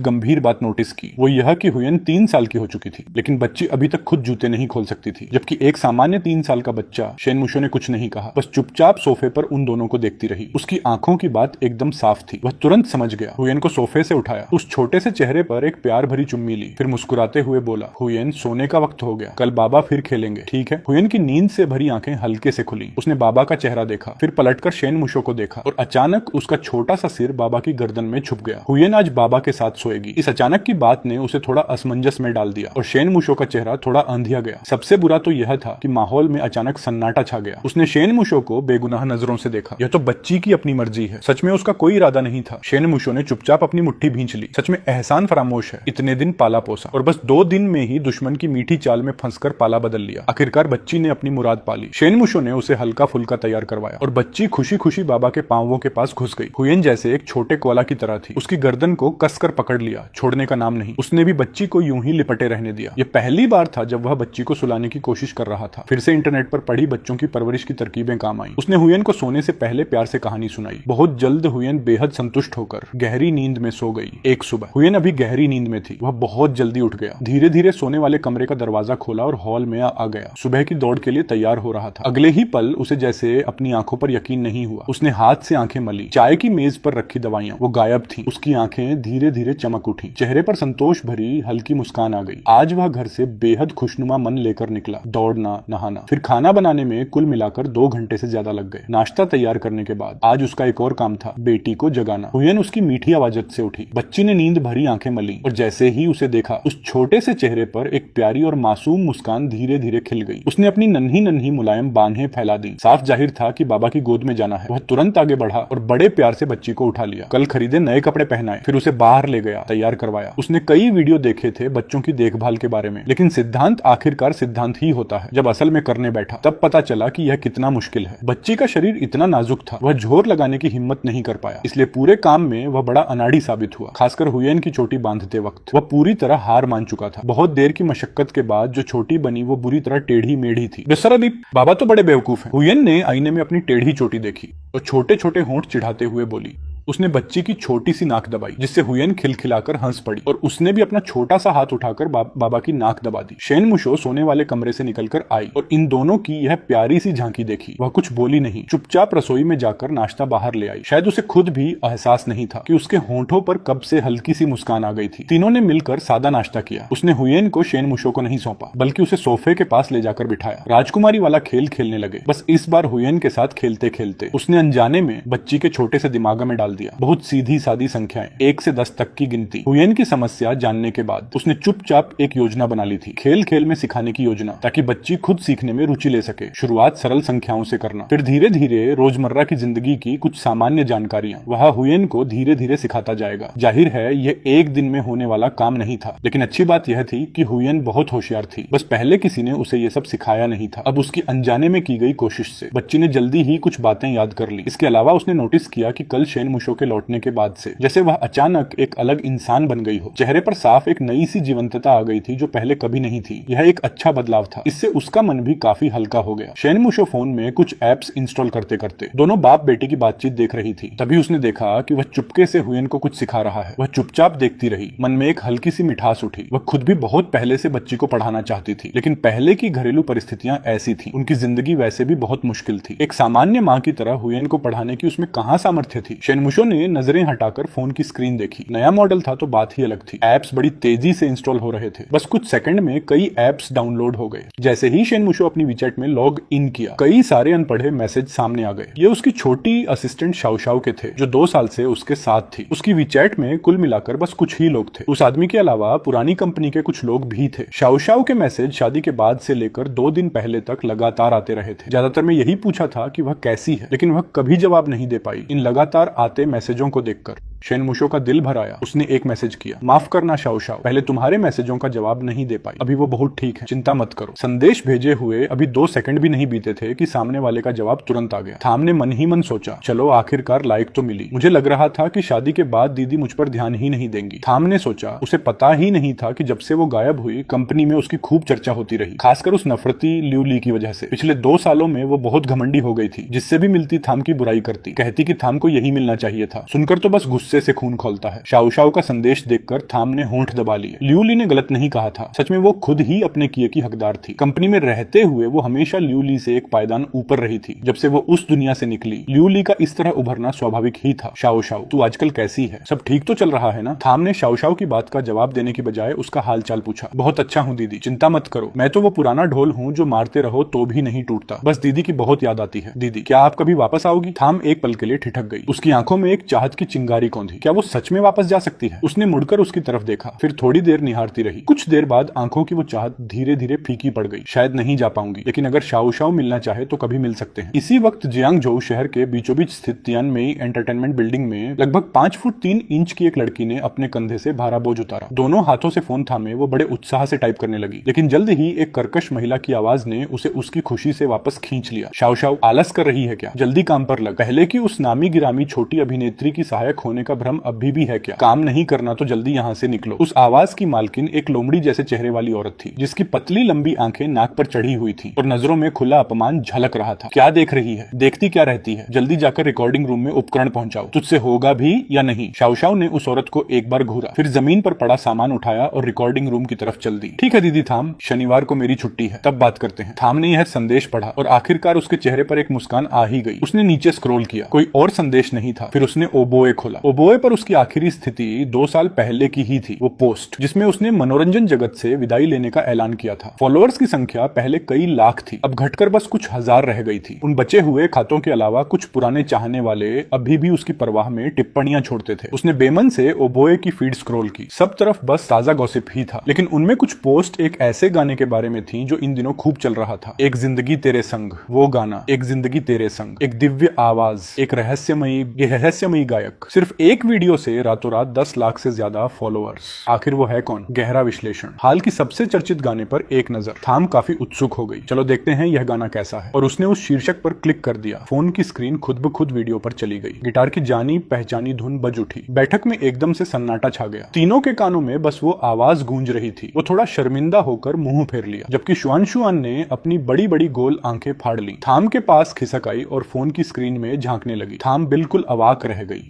Speaker 1: गंभीर बात नोटिस की, वो यह कि हुयन 3 साल की हो चुकी थी, लेकिन बच्ची अभी तक खुद जूते नहीं खोल सकती थी। जबकि एक सामान्य 3 साल का बच्चा। शेनमुशो ने कुछ नहीं कहा, बस चुपचाप सोफे पर उन दोनों को देखती रही। उसकी आंखों की बात एकदम साफ थी। वह तुरंत समझ गया। हुयन को सोफे से उठाया, उस छोटे से चेहरे पर एक प्यार भरी चुम्मी ली, फिर मुस्कुराते हुए बोला, हुयन, सोने का वक्त हो गया, कल बाबा फिर खेलेंगे, ठीक है? हुयन की नींद से भरी आंखें हल्के से खुली। उसने बाबा का चेहरा देखा, फिर पलटकर शेनमुशो को देखा, और अचानक उसका छोटा सा सिर बाबा की गर्दन में छुप गया। हुयन आज बाबा के साथ सोएगी। इस अचानक की बात ने उसे थोड़ा असमंजस में डाल दिया, और शेनमुशो का चेहरा थोड़ा अंधिया गया। सबसे बुरा तो यह था कि माहौल में अचानक सन्नाटा छा गया। उसने शेनमुशो को बेगुनाह नजरों से देखा। यह तो बच्ची की अपनी मर्जी है, सच में उसका कोई इरादा नहीं था। शेनमुशो ने चुपचाप अपनी मुट्ठी भींच ली। सच में एहसान फरामोश है, इतने दिन पाला पोसा, और बस 2 दिन में ही दुश्मन की मीठी चाल में फंसकर पाला बदल लिया। आखिरकार बच्ची ने अपनी मुराद पाली। शेनमुशो ने उसे हल्का फुल्का तैयार करवाया, और बच्ची खुशी खुशी बाबा के पांवों के पास घुस गई। हुयन जैसे एक छोटे कोला की तरह थी। उसकी गर्दन को कसकर पकड़ लिया, छोड़ने का नाम नहीं। उसने भी बच्ची को यूं ही लिपटे रहने दिया। यह पहली बार था जब वह बच्ची को सुलाने की कोशिश कर रहा था। फिर से इंटरनेट पर पढ़ी बच्चों की परवरिश की तरकीबें काम आई। उसने हुयन को सोने से पहले प्यार से कहानी सुनाई। बहुत जल्द हुयन बेहद संतुष्ट होकर गहरी नींद में सो गई। एक सुबह हुयन अभी गहरी नींद में थी। वह बहुत जल्दी उठ गया, धीरे धीरे सोने वाले कमरे का दरवाजा खोला और हॉल में आ गया। सुबह की दौड़ के लिए तैयार हो रहा था। अगले ही पल उसे जैसे अपनी आंखों पर यकीन नहीं हुआ। उसने हाथ से आंखें मली। चाय की मेज पर रखी दवाइयां वो गायब थीं। उसकी आंखें धीरे धीरे चमक उठी। चेहरे पर संतोष भरी हल्की मुस्कान आ गई। आज वह घर से बेहद खुशनुमा मन लेकर निकला। दौड़ना, नहाना, फिर खाना बनाने में कुल मिलाकर 2 घंटे से ज्यादा लग गए। नाश्ता तैयार करने के बाद आज उसका एक और काम था, बेटी को जगाना। हुयन उसकी मीठी आवाजत से उठी। बच्ची ने नींद भरी आंखें मली, और जैसे ही उसे देखा, उस छोटे से चेहरे पर एक प्यारी और मासूम मुस्कान धीरे धीरे खिल गई। उसने अपनी नन्ही नन्ही मुलायम बाहें फैला दी। साफ जाहिर था कि बाबा की गोद में जाना है। वह तुरंत आगे बढ़ा और बड़े प्यार से बच्ची को उठा लिया। कल खरीदे नए कपड़े पहनाए, फिर उसे बाहर ले गया, तैयार करवाया। उसने कई वीडियो देखे थे बच्चों की देखभाल के बारे में, लेकिन सिद्धांत आखिरकार सिद्धांत ही होता है। जब असल में करने बैठा तब पता चला कि यह कितना मुश्किल है। बच्ची का शरीर इतना नाजुक था, वह जोर लगाने की हिम्मत नहीं कर पाया। इसलिए पूरे काम में वह बड़ा अनाड़ी साबित हुआ। खासकर हुयन की चोटी बांधते वक्त वह पूरी तरह हार मान चुका था। बहुत देर की मशक्कत के बाद जो चोटी बनी वो बुरी तरह टेढ़ी मेढ़ी थी। बेसरदी बाबा तो बड़े बेवकूफ हैं। हुयेन ने आईने में अपनी टेढ़ी चोटी देखी और छोटे छोटे होंठ चिढ़ाते हुए बोली। उसने बच्ची की छोटी सी नाक दबाई, जिससे हुयेन खिलखिलाकर हंस पड़ी और उसने भी अपना छोटा सा हाथ उठाकर बाबा की नाक दबा दी। शेन मुशो सोने वाले कमरे से निकलकर आई और इन दोनों की यह प्यारी सी झांकी देखी। वह कुछ बोली नहीं, चुपचाप रसोई में जाकर नाश्ता बाहर ले आई। शायद उसे खुद भी एहसास नहीं था कि उसके होंठों पर कब से हल्की सी मुस्कान आ गई थी। तीनों ने मिलकर सादा नाश्ता किया। उसने हुयेन को शेन मुशो को नहीं सौंपा, बल्कि उसे सोफे के पास ले जाकर बिठाया। राजकुमारी वाला खेल खेलने लगे। बस इस बार हुयेन के साथ खेलते खेलते उसने अनजाने में बच्ची के छोटे से दिमाग में डाल दिया बहुत सीधी सादी संख्याएं, 1 से 10 तक की गिनती। हुयेन की समस्या जानने के बाद उसने चुपचाप एक योजना बना ली थी, खेल खेल में सिखाने की योजना, ताकि बच्ची खुद सीखने में रुचि ले सके। शुरुआत सरल संख्याओं से करना, फिर धीरे धीरे रोजमर्रा की जिंदगी की कुछ सामान्य जानकारियां वह हुयेन को धीरे धीरे सिखाता जाएगा। जाहिर है ये एक दिन में होने वाला काम नहीं था, लेकिन अच्छी बात यह थी कि हुयेन बहुत होशियार थी। बस पहले किसी ने उसे ये सब सिखाया नहीं था। अब उसकी अनजाने में की गई कोशिश से बच्ची ने जल्दी ही कुछ बातें याद कर ली। इसके अलावा उसने नोटिस किया कि कल शेन मुशो के लौटने के बाद से जैसे वह अचानक एक अलग इंसान बन गई हो। चेहरे पर साफ एक नई सी जीवंतता आ गई थी जो पहले कभी नहीं थी। यह एक अच्छा बदलाव था। इससे उसका मन भी काफी हल्का हो गया। शेन मुशो फोन में कुछ एप्स इंस्टॉल करते करते दोनों बाप बेटे की बातचीत देख रही थी। तभी उसने देखा कि वह चुपके से हुयेन को कुछ सिखा रहा है। वह चुपचाप देखती रही। मन में एक हल्की सी मिठास उठी। वह खुद भी बहुत पहले से बच्ची को पढ़ाना चाहती थी, लेकिन पहले की घरेलू परिस्थितियां ऐसी थी। उनकी जिंदगी वैसे भी बहुत मुश्किल थी। एक सामान्य माँ की तरह हुयेन को पढ़ाने की उसमें कहां सामर्थ्य थी। शेन मुशो ने नजरें हटाकर फोन की स्क्रीन देखी। नया मॉडल था तो बात ही अलग थी। एप्स बड़ी तेजी से इंस्टॉल हो रहे थे। बस कुछ सेकंड में कई एप्स डाउनलोड हो गए। जैसे ही शेन मुशो अपनी वीचैट में लॉग इन किया, कई सारे अनपढ़े मैसेज सामने आ गए। ये उसकी छोटी असिस्टेंट शाओ शाओ के थे, जो 2 साल से उसके साथ थी। उसकी वीचैट में कुल मिलाकर बस कुछ ही लोग थे। उस आदमी के अलावा पुरानी कंपनी के कुछ लोग भी थे। शाओ शाओ के मैसेज शादी के बाद से लेकर 2 दिन पहले तक लगातार आते रहे थे। ज्यादातर में यही पूछा था कि वह कैसी है, लेकिन वह कभी जवाब नहीं दे पाई। इन लगातार आते मैसेजों को देखकर शेन मुशो का दिल भर आया। उसने एक मैसेज किया, माफ करना शाओ शाओ, पहले तुम्हारे मैसेजों का जवाब नहीं दे पाई। अभी वो बहुत ठीक है, चिंता मत करो। संदेश भेजे हुए अभी 2 सेकंड भी नहीं बीते थे कि सामने वाले का जवाब तुरंत आ गया। थाम ने मन ही मन सोचा, चलो आखिरकार लाइक तो मिली। मुझे लग रहा था कि शादी के बाद दीदी मुझ पर ध्यान ही नहीं देंगी। थाम ने सोचा, उसे पता ही नहीं था कि जब से वो गायब हुई कंपनी में उसकी खूब चर्चा होती रही, खासकर उस नफरती लियू ली की वजह से। पिछले 2 सालों में वो बहुत घमंडी हो गई थी। जिससे भी मिलती थाम की बुराई करती, कहती कि थाम को यही मिलना चाहिए था। सुनकर तो बस गुस्से से खून खौलता है। शाओ शाओ का संदेश देखकर थाम ने होंठ दबा लिए। लियू ली ने गलत नहीं कहा था। सच में वो खुद ही अपने किए की हकदार थी। कंपनी में रहते हुए वो हमेशा लियू ली से एक पायदान ऊपर रही थी। जब से वो उस दुनिया से निकली, लियू ली का इस तरह उभरना स्वाभाविक ही था। शाओ शाओ, तू आजकल कैसी है? सब ठीक तो चल रहा है ना? थाम ने शाओ शाओ की बात का जवाब देने की बजाय उसका हालचाल पूछा। बहुत अच्छा हूँ दीदी, चिंता मत करो। मैं तो वो पुराना ढोल हूँ जो मारते रहो तो भी नहीं टूटता। बस दीदी की बहुत याद आती है। दीदी, क्या आप कभी वापस आओगी? थाम एक पल के लिए ठिठक गई। उसकी आंखों में एक चाहत की चिंगारी कौंधी। क्या वो सच में वापस जा सकती है? उसने मुड़कर उसकी तरफ देखा, फिर थोड़ी देर निहारती रही। कुछ देर बाद आंखों की वो चाहत धीरे धीरे फीकी पड़ गई। शायद नहीं जा पाऊंगी, लेकिन अगर शाओ शाओ मिलना चाहे तो कभी मिल सकते हैं। इसी वक्त जियांगजोउ शहर के बीचों बीच स्थित तियानमेई एंटरटेनमेंट बिल्डिंग में लगभग 5 फुट 3 इंच की एक लड़की ने अपने कंधे से भारा बोझ उतारा। दोनों हाथों से फोन थामे वो बड़े उत्साह से टाइप करने लगी, लेकिन जल्द ही एक कर्कश महिला की आवाज ने उसे उसकी खुशी से वापस खींच लिया। शाओ शाओ, आलस कर रही है क्या? जल्दी काम पर लग। पहले की उस नामी गिरामी छोटी अभिनेत्री की सहायक होने का भ्रम अभी भी है क्या? काम नहीं करना तो जल्दी यहाँ से निकलो। उस आवाज की मालकिन एक लोमड़ी जैसे चेहरे वाली औरत थी, जिसकी पतली लंबी आंखें नाक पर चढ़ी हुई थी और नजरों में खुला अपमान झलक रहा था। क्या देख रही है? देखती क्या रहती है? जल्दी जाकर रिकॉर्डिंग रूम में उपकरण पहुंचाओ। तुझसे होगा भी या नहीं? शाओ शाओ ने उस औरत को एक बार घूरा, फिर जमीन पर पड़ा सामान उठाया और रिकॉर्डिंग रूम की तरफ चल दी। ठीक है दीदी थाम, शनिवार को मेरी छुट्टी है, तब बात करते हैं। थाम ने यह संदेश पढ़ा और आखिरकार उसके चेहरे पर एक मुस्कान आ ही गई। उसने नीचे स्क्रॉल किया, कोई और संदेश नहीं था। फिर उसने ओबोए खोला। ओबोए पर उसकी आखिरी स्थिति 2 साल पहले की ही थी। वो पोस्ट जिसमें उसने मनोरंजन जगत से विदाई लेने का ऐलान किया था। फॉलोअर्स की संख्या पहले कई लाख थी, अब घटकर बस कुछ हजार रह गई थी। उन बचे हुए खातों के अलावा कुछ पुराने चाहने वाले अभी भी उसकी परवाह में टिप्पणियां छोड़ते थे। उसने बेमन से ओबोए की फीड स्क्रॉल की। सब तरफ बस ताजा गॉसिप ही था, लेकिन उनमें कुछ पोस्ट एक ऐसे गाने के बारे में थी जो इन दिनों खूब चल रहा था। एक जिंदगी तेरे संग, वो गाना। एक जिंदगी तेरे संग, एक दिव्य आवाज, एक रहस्यमयी गायक। सिर्फ एक वीडियो से रातों रात 10 लाख से ज्यादा फॉलोअर्स। आखिर वो है कौन? गहरा विश्लेषण। हाल की सबसे चर्चित गाने पर एक नजर। थाम काफी उत्सुक हो गई। चलो देखते हैं यह गाना कैसा है। और उसने उस शीर्षक पर क्लिक कर दिया। फोन की स्क्रीन खुद ब खुद वीडियो पर चली गई। गिटार की जानी पहचानी धुन बज उठी। बैठक में एकदम से सन्नाटा छा गया। तीनों के कानों में बस वो आवाज गूंज रही थी। वो थोड़ा शर्मिंदा होकर मुंह फेर लिया, जबकि शुआनशुआन ने अपनी बड़ी बड़ी गोल आंखें फाड़ ली। थाम के पास खिसक आई और फोन की स्क्रीन में झांकने लगी। थाम बिल्कुल अवाक रह गई।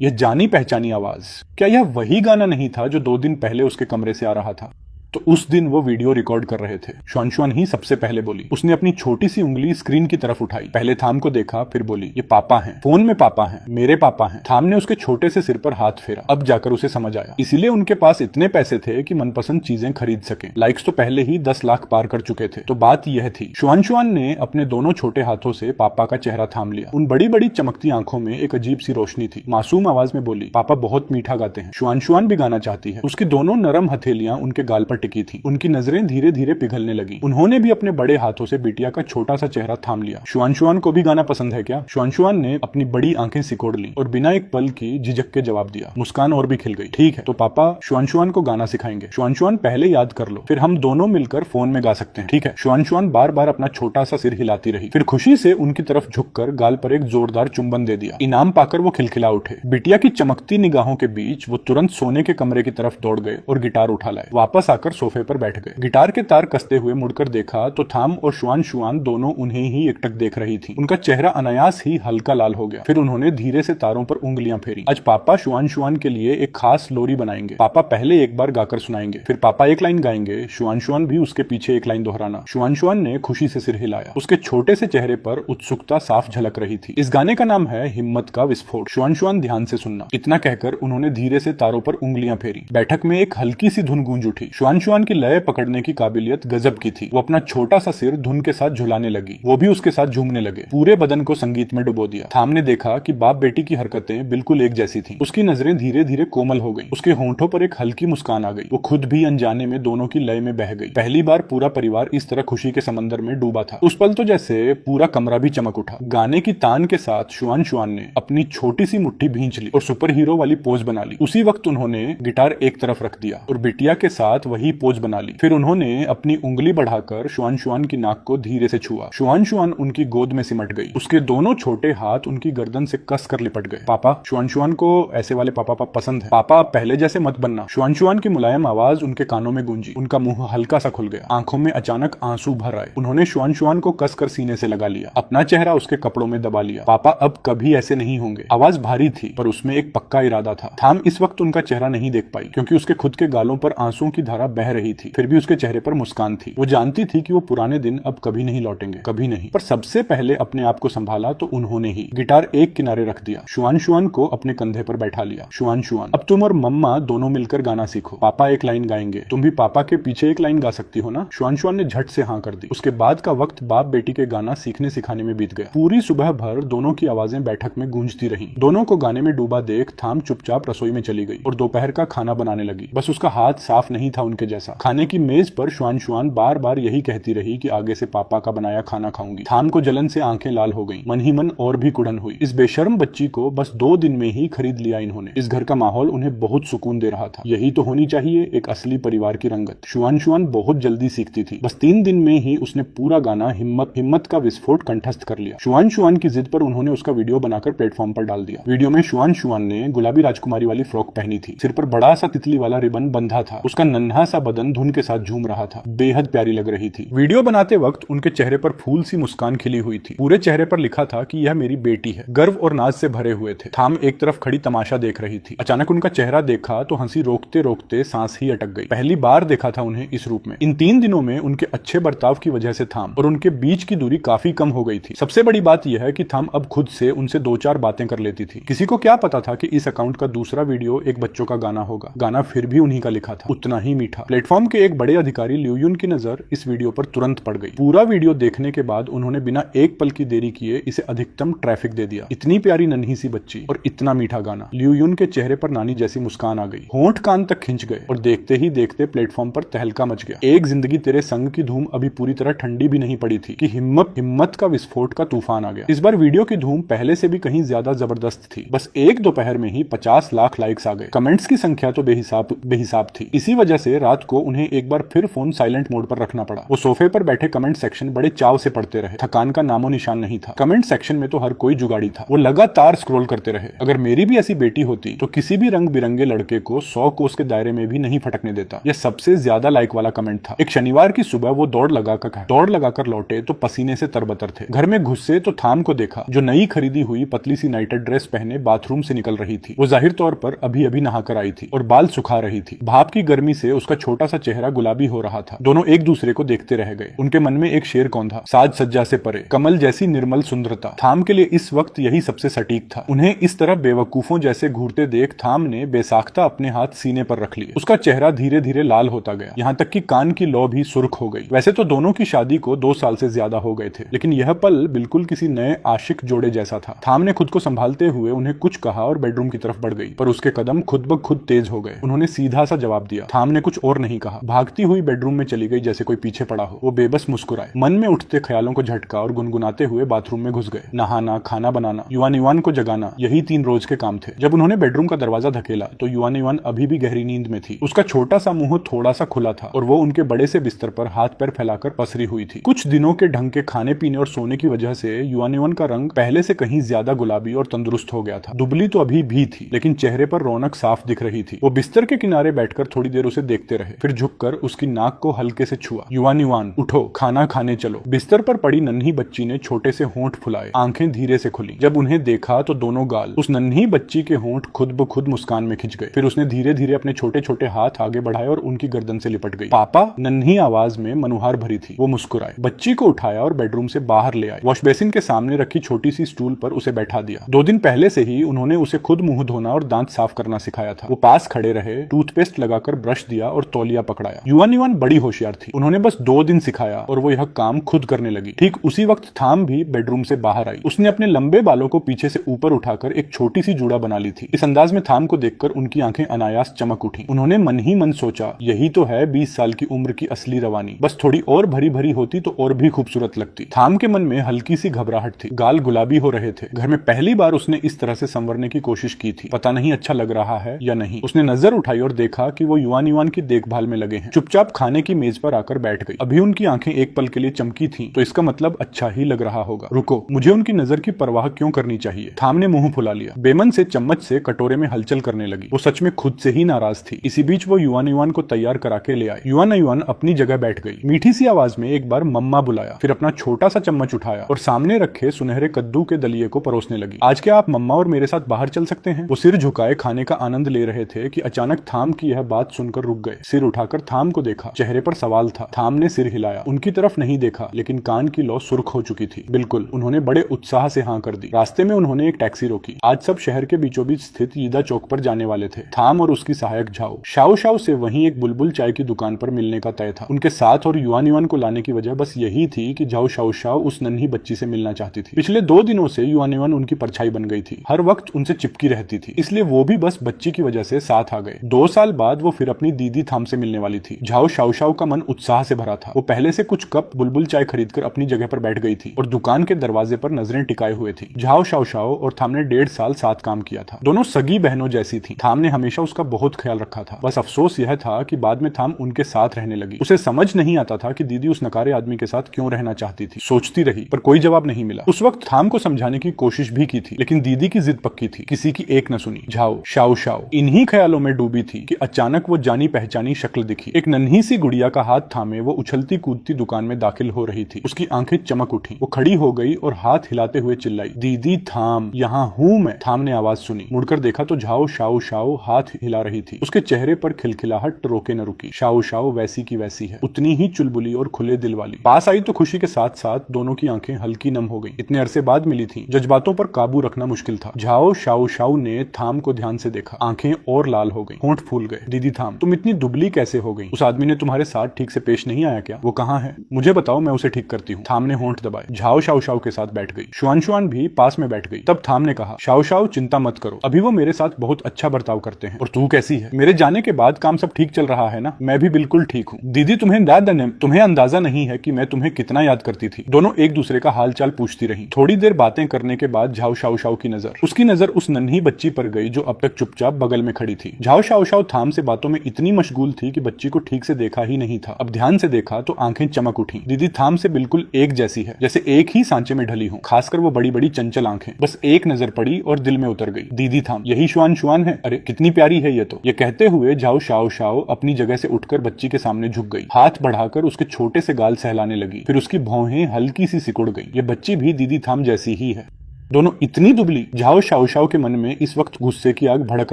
Speaker 1: यह जानी पहचानी आवाज, क्या यह वही गाना नहीं था जो 2 दिन पहले उसके कमरे से आ रहा था? तो उस दिन वो वीडियो रिकॉर्ड कर रहे थे। शुआनशुआन ही सबसे पहले बोली। उसने अपनी छोटी सी उंगली स्क्रीन की तरफ उठाई। पहले थाम को देखा, फिर बोली, ये पापा हैं, फोन में पापा हैं, मेरे पापा हैं। थाम ने उसके छोटे से सिर पर हाथ फेरा। अब जाकर उसे समझ आया, इसीलिए उनके पास इतने पैसे थे कि मनपसंद चीजें खरीद सके। लाइक्स तो पहले ही 10 लाख पार कर चुके थे। तो बात यह थी, शुआनशुआन ने अपने दोनों छोटे हाथों से पापा का चेहरा थाम लिया। उन बड़ी बड़ी चमकती आंखों में एक अजीब सी रोशनी थी। मासूम आवाज में बोली, पापा बहुत मीठा गाते हैं। शुआनशुआन भी गाना चाहती है। उसकी दोनों नरम हथेलियां उनके गाल पर टिकी थी। उनकी नजरें धीरे धीरे पिघलने लगी। उन्होंने भी अपने बड़े हाथों से बिटिया का छोटा सा चेहरा थाम लिया। शुआनशुआन को भी गाना पसंद है क्या? शुआनशुआन ने अपनी बड़ी आंखें सिकोड़ ली और बिना एक पल की झिझक के जवाब दिया। मुस्कान और भी खिल गई। ठीक है, तो पापा शुआनशुआन को गाना सिखाएंगे। शुआनशुआन पहले याद कर लो, फिर हम दोनों मिलकर फोन में गा सकते हैं। ठीक है। शुआनशुआन बार बार अपना छोटा सा सिर हिलाती रही, फिर खुशी से उनकी तरफ झुककर गाल पर एक जोरदार चुंबन दे दिया। इनाम पाकर वो खिलखिला उठे। बिटिया की चमकती निगाहों के बीच वो तुरंत सोने के कमरे की तरफ दौड़ गए और गिटार उठा लाए। वापस आकर सोफे पर बैठ गए। गिटार के तार कसते हुए मुड़कर देखा तो थाम और शुआनशुआन दोनों उन्हें ही एकटक देख रही थी। उनका चेहरा अनायास ही हल्का लाल हो गया। फिर उन्होंने धीरे से तारों पर उंगलियां फेरी। आज पापा शुआनशुआन के लिए एक खास लोरी बनाएंगे। पापा पहले एक बार गाकर सुनाएंगे, फिर पापा एक लाइन गाएंगे, शुआनशुआन भी उसके पीछे एक लाइन दोहराना। शुआनशुआन ने खुशी से सिर हिलाया। उसके छोटे से चेहरे पर उत्सुकता साफ झलक रही थी। इस गाने का नाम है हिम्मत का विस्फोट। शुआनशुआन ध्यान से सुनना। इतना कहकर उन्होंने धीरे से तारों पर उंगलियां फेरी। बैठक में एक हल्की सी धुन गूंज उठी। शुआनशुआन की लय पकड़ने की काबिलियत गजब की थी। वो अपना छोटा सा सिर धुन के साथ झुलाने लगी। वो भी उसके साथ झूमने लगे। पूरे बदन को संगीत में डुबो दिया। थाम ने देखा कि बाप बेटी की हरकतें बिल्कुल एक जैसी थीं। उसकी नजरें धीरे धीरे कोमल हो गईं। उसके होंठों पर एक हल्की मुस्कान आ गई। वो खुद भी अनजाने में दोनों की लय में बह गई। पहली बार पूरा परिवार इस तरह खुशी के समंदर में डूबा था। उस पल तो जैसे पूरा कमरा भी चमक उठा। गाने की तान के साथ शुआनशुआन ने अपनी छोटी सी मुट्ठी भींच ली और सुपर हीरो वाली पोज बना ली। उसी वक्त उन्होंने गिटार एक तरफ रख दिया और बिटिया के साथ वही पोज बना ली। फिर उन्होंने अपनी उंगली बढ़ाकर शुआनशुआन की नाक को धीरे से छुआ। शुआनशुआन उनकी गोद में सिमट गई। उसके दोनों छोटे हाथ उनकी गर्दन से कसकर लिपट गए। पापा, शुआनशुआन को ऐसे वाले पापा पसंद है। पापा पहले जैसे मत बनना। शुआनशुआन की मुलायम आवाज उनके कानों में गूंजी। उनका मुंह हल्का सा खुल गया। आंखों में अचानक आंसू भर आए। उन्होंने शुआनशुआन को कसकर सीने से लगा लिया, अपना चेहरा उसके कपड़ों में दबा लिया। पापा अब कभी ऐसे नहीं होंगे। आवाज भारी थी पर उसमें एक पक्का इरादा था। थाम इस वक्त उनका चेहरा नहीं देख पाई क्योंकि उसके खुद के गालों पर आंसुओं की धारा बह रही थी। फिर भी उसके चेहरे पर मुस्कान थी। वो जानती थी कि वो पुराने दिन अब कभी नहीं लौटेंगे, कभी नहीं। पर सबसे पहले अपने आप को संभाला तो उन्होंने ही। गिटार एक किनारे रख दिया। शुआनशुआन को अपने कंधे पर बैठा लिया। शुआनशुआन, अब तुम और मम्मा दोनों मिलकर गाना सीखो। पापा एक लाइन गाएंगे, तुम भी पापा के पीछे एक लाइन गा सकती हो ना? शुआनशुआन ने झट से हाँ कर दी। उसके बाद का वक्त बाप बेटी के गाना सीखने सिखाने में बीत गया। पूरी सुबह भर दोनों की आवाजें बैठक में गूंजती रहीं। दोनों को गाने में डूबा देख थाम चुपचाप रसोई में चली गई और दोपहर का खाना बनाने लगी। बस उसका हाथ साफ नहीं था उनके जैसा। खाने की मेज पर शुआनशुआन बार बार यही कहती रही कि आगे से पापा का बनाया खाना खाऊंगी। थाम को जलन से आंखें लाल हो गईं। मन ही मन और भी कुड़न हुई। इस बेशर्म बच्ची को बस 2 दिन में ही खरीद लिया इन्होंने। इस घर का माहौल उन्हें बहुत सुकून दे रहा था। यही तो होनी चाहिए एक असली परिवार की रंगत। शुआनशुआन बहुत जल्दी सीखती थी। बस 3 दिन में ही उसने पूरा गाना हिम्मत का विस्फोट कंठस्थ कर लिया। शुआनशुआन की जिद पर उन्होंने उसका वीडियो बनाकर प्लेटफॉर्म पर डाल दिया। वीडियो में शुआनशुआन ने गुलाबी राजकुमारी वाली फ्रॉक पहनी थी। सिर पर बड़ा सा तितली वाला रिबन बंधा था। उसका नन्हा सा बदन धुन के साथ झूम रहा था। बेहद प्यारी लग रही थी। वीडियो बनाते वक्त उनके चेहरे पर फूल सी मुस्कान खिली हुई थी। पूरे चेहरे पर लिखा था कि यह मेरी बेटी है। गर्व और नाज से भरे हुए थे। थाम एक तरफ खड़ी तमाशा देख रही थी। अचानक उनका चेहरा देखा तो हंसी रोकते रोकते सांस ही अटक गई। पहली बार देखा था उन्हें इस रूप में। इन 3 दिनों में उनके अच्छे बर्ताव की वजह से थाम और उनके बीच की दूरी काफी कम हो गई थी। सबसे बड़ी बात यह है कि थाम अब खुद से उनसे 2-4 बातें कर लेती थी। किसी को क्या पता था कि इस अकाउंट का दूसरा वीडियो एक बच्चों का गाना होगा। गाना फिर भी उन्हीं का लिखा था, उतना ही मीठा। था। प्लेटफॉर्म के एक बड़े अधिकारी ल्यूयुन की नजर इस वीडियो पर तुरंत पड़ गई। पूरा वीडियो देखने के बाद उन्होंने बिना एक पल की देरी किए इसे अधिकतम ट्रैफिक दे दिया। इतनी प्यारी नन्ही सी बच्ची और इतना मीठा गाना। ल्यूयुन के चेहरे पर नानी जैसी मुस्कान आ गई, होंठ कान तक खिंच गए और देखते ही देखते प्लेटफॉर्म पर तहलका मच गया। एक जिंदगी तेरे संग की धूम अभी पूरी तरह ठंडी भी नहीं पड़ी थी कि हिम्मत का विस्फोट का तूफान आ गया। इस बार वीडियो की धूम पहले से भी कहीं ज्यादा जबरदस्त थी। बस एक दोपहर में ही 50 लाख लाइक्स आ गए। कमेंट्स की संख्या तो बेहिसाब थी। इसी वजह से रात को उन्हें एक बार फिर फोन साइलेंट मोड पर रखना पड़ा। वो सोफे पर बैठे कमेंट सेक्शन बड़े चाव से पढ़ते रहे। थकान का नामो निशान नहीं था। कमेंट सेक्शन में तो हर कोई जुगाड़ी था। वो लगातार स्क्रॉल करते रहे। अगर मेरी भी ऐसी बेटी होती तो किसी भी रंग बिरंगे लड़के को 100 कोस के दायरे में भी नहीं फटकने देता। यह सबसे ज्यादा लाइक वाला कमेंट था। एक शनिवार की सुबह वो दौड़ लगाकर लौटे तो पसीने से तरबतर थे। घर में घुसे तो थाम को देखा जो नई खरीदी हुई पतली सी नाइटेड ड्रेस पहने बाथरूम से निकल रही थी। वो जाहिर तौर पर अभी अभी नहाकर आई थी और बाल सुखा रही थी। भाप की गर्मी से उसका छोटा सा चेहरा गुलाबी हो रहा था। दोनों एक दूसरे को देखते रह गए। उनके मन में एक शेर कौंधा, साज सज्जा से परे, कमल जैसी निर्मल सुंदरता। थाम के लिए इस वक्त यही सबसे सटीक था। उन्हें इस तरह बेवकूफों जैसे घूरते देख थाम ने बेसाख्ता अपने हाथ सीने पर रख लिए। उसका चेहरा धीरे धीरे लाल होता गया, यहाँ तक कि कान की लौ भी सुर्ख हो गई। वैसे तो दोनों की शादी को 2 साल से ज्यादा हो गए थे, लेकिन यह पल बिल्कुल किसी नए आशिक जोड़े जैसा था। थाम ने खुद को संभालते हुए उन्हें कुछ कहा और बेडरूम की तरफ बढ़ गई, पर उसके कदम खुद ब खुद तेज हो गए। उन्होंने सीधा सा जवाब दिया। थाम ने कुछ और नहीं कहा, भागती हुई बेडरूम में चली गई जैसे कोई पीछे पड़ा हो। वो बेबस मुस्कुराए, मन में उठते ख्यालों को झटका और गुनगुनाते हुए बाथरूम में घुस गए। नहाना, खाना बनाना, युवान युवान को जगाना, यही 3 रोज के काम थे। जब उन्होंने बेडरूम का दरवाजा धकेला तो युवान युवान अभी भी गहरी नींद में थी। उसका छोटा सा मुंह थोड़ा सा खुला था और वो उनके बड़े से बिस्तर पर हाथ पैर फैलाकर पसरी हुई थी। कुछ दिनों के ढंग के खाने पीने और सोने की वजह से युवान युवान का रंग पहले से कहीं ज्यादा गुलाबी और तंदुरुस्त हो गया था। दुबली तो अभी भी थी, लेकिन चेहरे पर रौनक साफ दिख रही थी। वो बिस्तर के किनारे बैठकर थोड़ी देर उसे देखते रहे, फिर झुककर उसकी नाक को हल्के से छुआ। युवान युवान उठो, खाना खाने चलो। बिस्तर पर पड़ी नन्ही बच्ची ने छोटे से होंठ फुलाए, आंखें धीरे से खुली। जब उन्हें देखा तो दोनों गाल उस नन्ही बच्ची के होंठ खुद ब खुद मुस्कान में खिंच गए। फिर उसने धीरे धीरे अपने छोटे छोटे हाथ आगे बढ़ाए और उनकी गर्दन से लिपट गई। पापा, नन्ही आवाज में मनुहार भरी थी। वो मुस्कुराए, बच्ची को उठाया और बेडरूम से बाहर ले आए। वॉश बेसिन के सामने रखी छोटी सी स्टूल पर उसे बैठा दिया। 2 दिन पहले से ही उन्होंने उसे खुद मुंह धोना और दांत साफ करना सिखाया था। वो पास खड़े रहे, टूथपेस्ट लगाकर ब्रश दिया और तौलिया पकड़ाया। युवान युवान बड़ी होशियार थी। उन्होंने बस 2 दिन सिखाया और वो यह काम खुद करने लगी। ठीक उसी वक्त थाम भी बेडरूम से बाहर आई। उसने अपने लंबे बालों को पीछे से ऊपर उठाकर एक छोटी सी जूड़ा बना ली थी। इस अंदाज में थाम को देखकर उनकी आंखें अनायास चमक उठी। उन्होंने मन ही मन सोचा, यही तो है 20 साल की उम्र की असली रवानी। बस थोड़ी और भरी भरी होती तो और भी खूबसूरत लगती। थाम के मन में हल्की सी घबराहट थी। गाल गुलाबी हो रहे थे। घर में पहली बार उसने इस तरह से संवरने की कोशिश की थी। पता नहीं अच्छा लग रहा है या नहीं। उसने नजर उठाई और देखा कि वो युवान युवान की देखभाल में लगे हैं। चुपचाप खाने की मेज पर आकर बैठ गई। अभी उनकी आंखें एक पल के लिए चमकी थीं, तो इसका मतलब अच्छा ही लग रहा होगा। रुको, मुझे उनकी नजर की परवाह क्यों करनी चाहिए। थाम ने मुंह फुला लिया। बेमन से चम्मच से कटोरे में हलचल करने लगी। वो सच में खुद से ही नाराज थी। इसी बीच वो युवान युवान को तैयार करा के ले आए। युवान युवान अपनी जगह बैठ गई। मीठी सी आवाज में एक बार मम्मा बुलाया, फिर अपना छोटा सा चम्मच उठाया और सामने रखे सुनहरे कद्दू के दलिये को परोसने लगी। आज क्या आप मम्मा और मेरे साथ बाहर चल सकते हैं। वो सिर झुकाए खाने का आनंद ले रहे थे कि अचानक थाम की यह बात सुनकर रुक गए। सिर उठाकर थाम को देखा। चेहरे पर सवाल था। थाम ने सिर हिलाया। उनकी तरफ नहीं देखा, लेकिन कान की लौ सुर्ख हो चुकी थी। बिल्कुल, उन्होंने बड़े उत्साह से हाँ कर दी। रास्ते में उन्होंने एक टैक्सी रोकी। आज सब शहर के बीचों बीच स्थित ईदा चौक पर जाने वाले थे। थाम और उसकी सहायक झाओ शाओ शाओ से वहीं एक बुलबुल चाय की दुकान पर मिलने का तय था। उनके साथ और युवान युवान को लाने की वजह बस यही थी कि झाओ शाओ शाओ उस नन्ही बच्ची से मिलना चाहती थी। पिछले 2 दिनों से युवान युवान उनकी परछाई बन गई थी। हर वक्त उनसे चिपकी रहती थी, इसलिए वो भी बस बच्ची की वजह से साथ आ गए। 2 साल बाद वो फिर अपनी दीदी थाम से मिलने वाली थी। झाओ शाओ शाओ का मन उत्साह से भरा था। वो पहले से कुछ कप बुलबुल चाय खरीदकर अपनी जगह पर बैठ गई थी और दुकान के दरवाजे पर नजरें टिकाए हुए थी। झाओ शाओ शाओ और थाम ने 1.5 साल साथ काम किया था। दोनों सगी बहनों जैसी थी। थाम ने हमेशा उसका बहुत ख्याल रखा था। बस अफसोस यह था कि बाद में थाम उनके साथ रहने लगी। उसे समझ नहीं आता था कि दीदी उस नकारे आदमी के साथ क्यों रहना चाहती थी। सोचती रही, पर कोई जवाब नहीं मिला। उस वक्त थाम को समझाने की कोशिश भी की थी, लेकिन दीदी की जिद पक्की थी। किसी की एक न सुनी। झाओ शाओ शाओ इन्हीं ख्यालों में डूबी थी कि अचानक वो जानी पहचानी शक्ल दिखी। एक नन्ही सी गुड़िया का हाथ थामे वो उछलती कूदती दुकान में दाखिल हो रही थी। उसकी आंखें चमक उठी। वो खड़ी हो गई और हाथ हिलाते हुए चिल्लाई, दीदी थाम, यहाँ हूँ मैं। थाम ने आवाज सुनी। मुड़कर देखा तो झाओ शाओ शाओ हाथ हिला रही थी। उसके चेहरे पर खिलखिलाहट रोके न रुकी। शाओ शाओ वैसी की वैसी है, उतनी ही चुलबुली और खुले दिल वाली। पास आई तो खुशी के साथ साथ दोनों की आंखें हल्की नम हो गई। इतने अरसे बाद मिली थी, जज्बातों पर काबू रखना मुश्किल था। झाओ शाओ शाओ ने थाम को ध्यान से देखा। आंखें और लाल हो गई, होंठ फूल गए। दीदी थाम, तुम इतनी दुबली कैसे हो गई? उस आदमी ने तुम्हारे साथ ठीक से पेश नहीं आया क्या? वो कहाँ है? मुझे बताओ, मैं उसे ठीक करती हूँ। थाम ने होंठ दबाए। झाओ शाओ शाओ के साथ बैठ गई। शुआन शुआन भी पास में बैठ गई। तब थाम ने कहा, शाओ शाओ चिंता मत करो, अभी वो मेरे साथ बहुत अच्छा बर्ताव करते हैं। और तू कैसी है? मेरे जाने के बाद काम सब ठीक चल रहा है ना? मैं भी बिल्कुल ठीक हूँ। दीदी तुम्हें अंदाजा नहीं है कि मैं तुम्हें कितना याद करती थी। दोनों एक दूसरे का हालचाल पूछती रही। थोड़ी देर बातें करने के बाद झाओ शाओ शाओ की नजर उस नन्ही बच्ची पर गई जो अब तक चुपचाप बगल में खड़ी थी। झाओ शाओ शाओ थाम से बातों में इतनी मशगूल थी कि बच्ची को ठीक से देखा ही नहीं था। अब ध्यान से देखा तो आंखें चमक उठी। दीदी थाम से बिल्कुल एक जैसी है, जैसे एक ही सांचे में ढली हो। खासकर वो बड़ी बड़ी चंचल आंखें। बस एक नजर पड़ी और दिल में उतर गई। दीदी थाम, यही शुआन शुआन है? अरे कितनी प्यारी है ये तो। ये कहते हुए झाओ शाओ शाओ अपनी जगह से उठकर बच्ची के सामने झुक गई। हाथ बढ़ाकर उसके छोटे से गाल सहलाने लगी। फिर उसकी भौहें हल्की सी सिकुड़ गई। ये बच्ची भी दीदी थाम जैसी ही है। दोनों इतनी दुबली। झाओ शाओ शाओ के मन में इस वक्त गुस्से की आग भड़क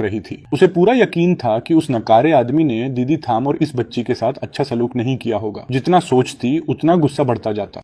Speaker 1: रही थी। उसे पूरा यकीन था कि उस नकारे आदमी ने दीदी थाम और इस बच्ची के साथ अच्छा सलूक नहीं किया होगा। जितना सोचती उतना गुस्सा बढ़ता जाता।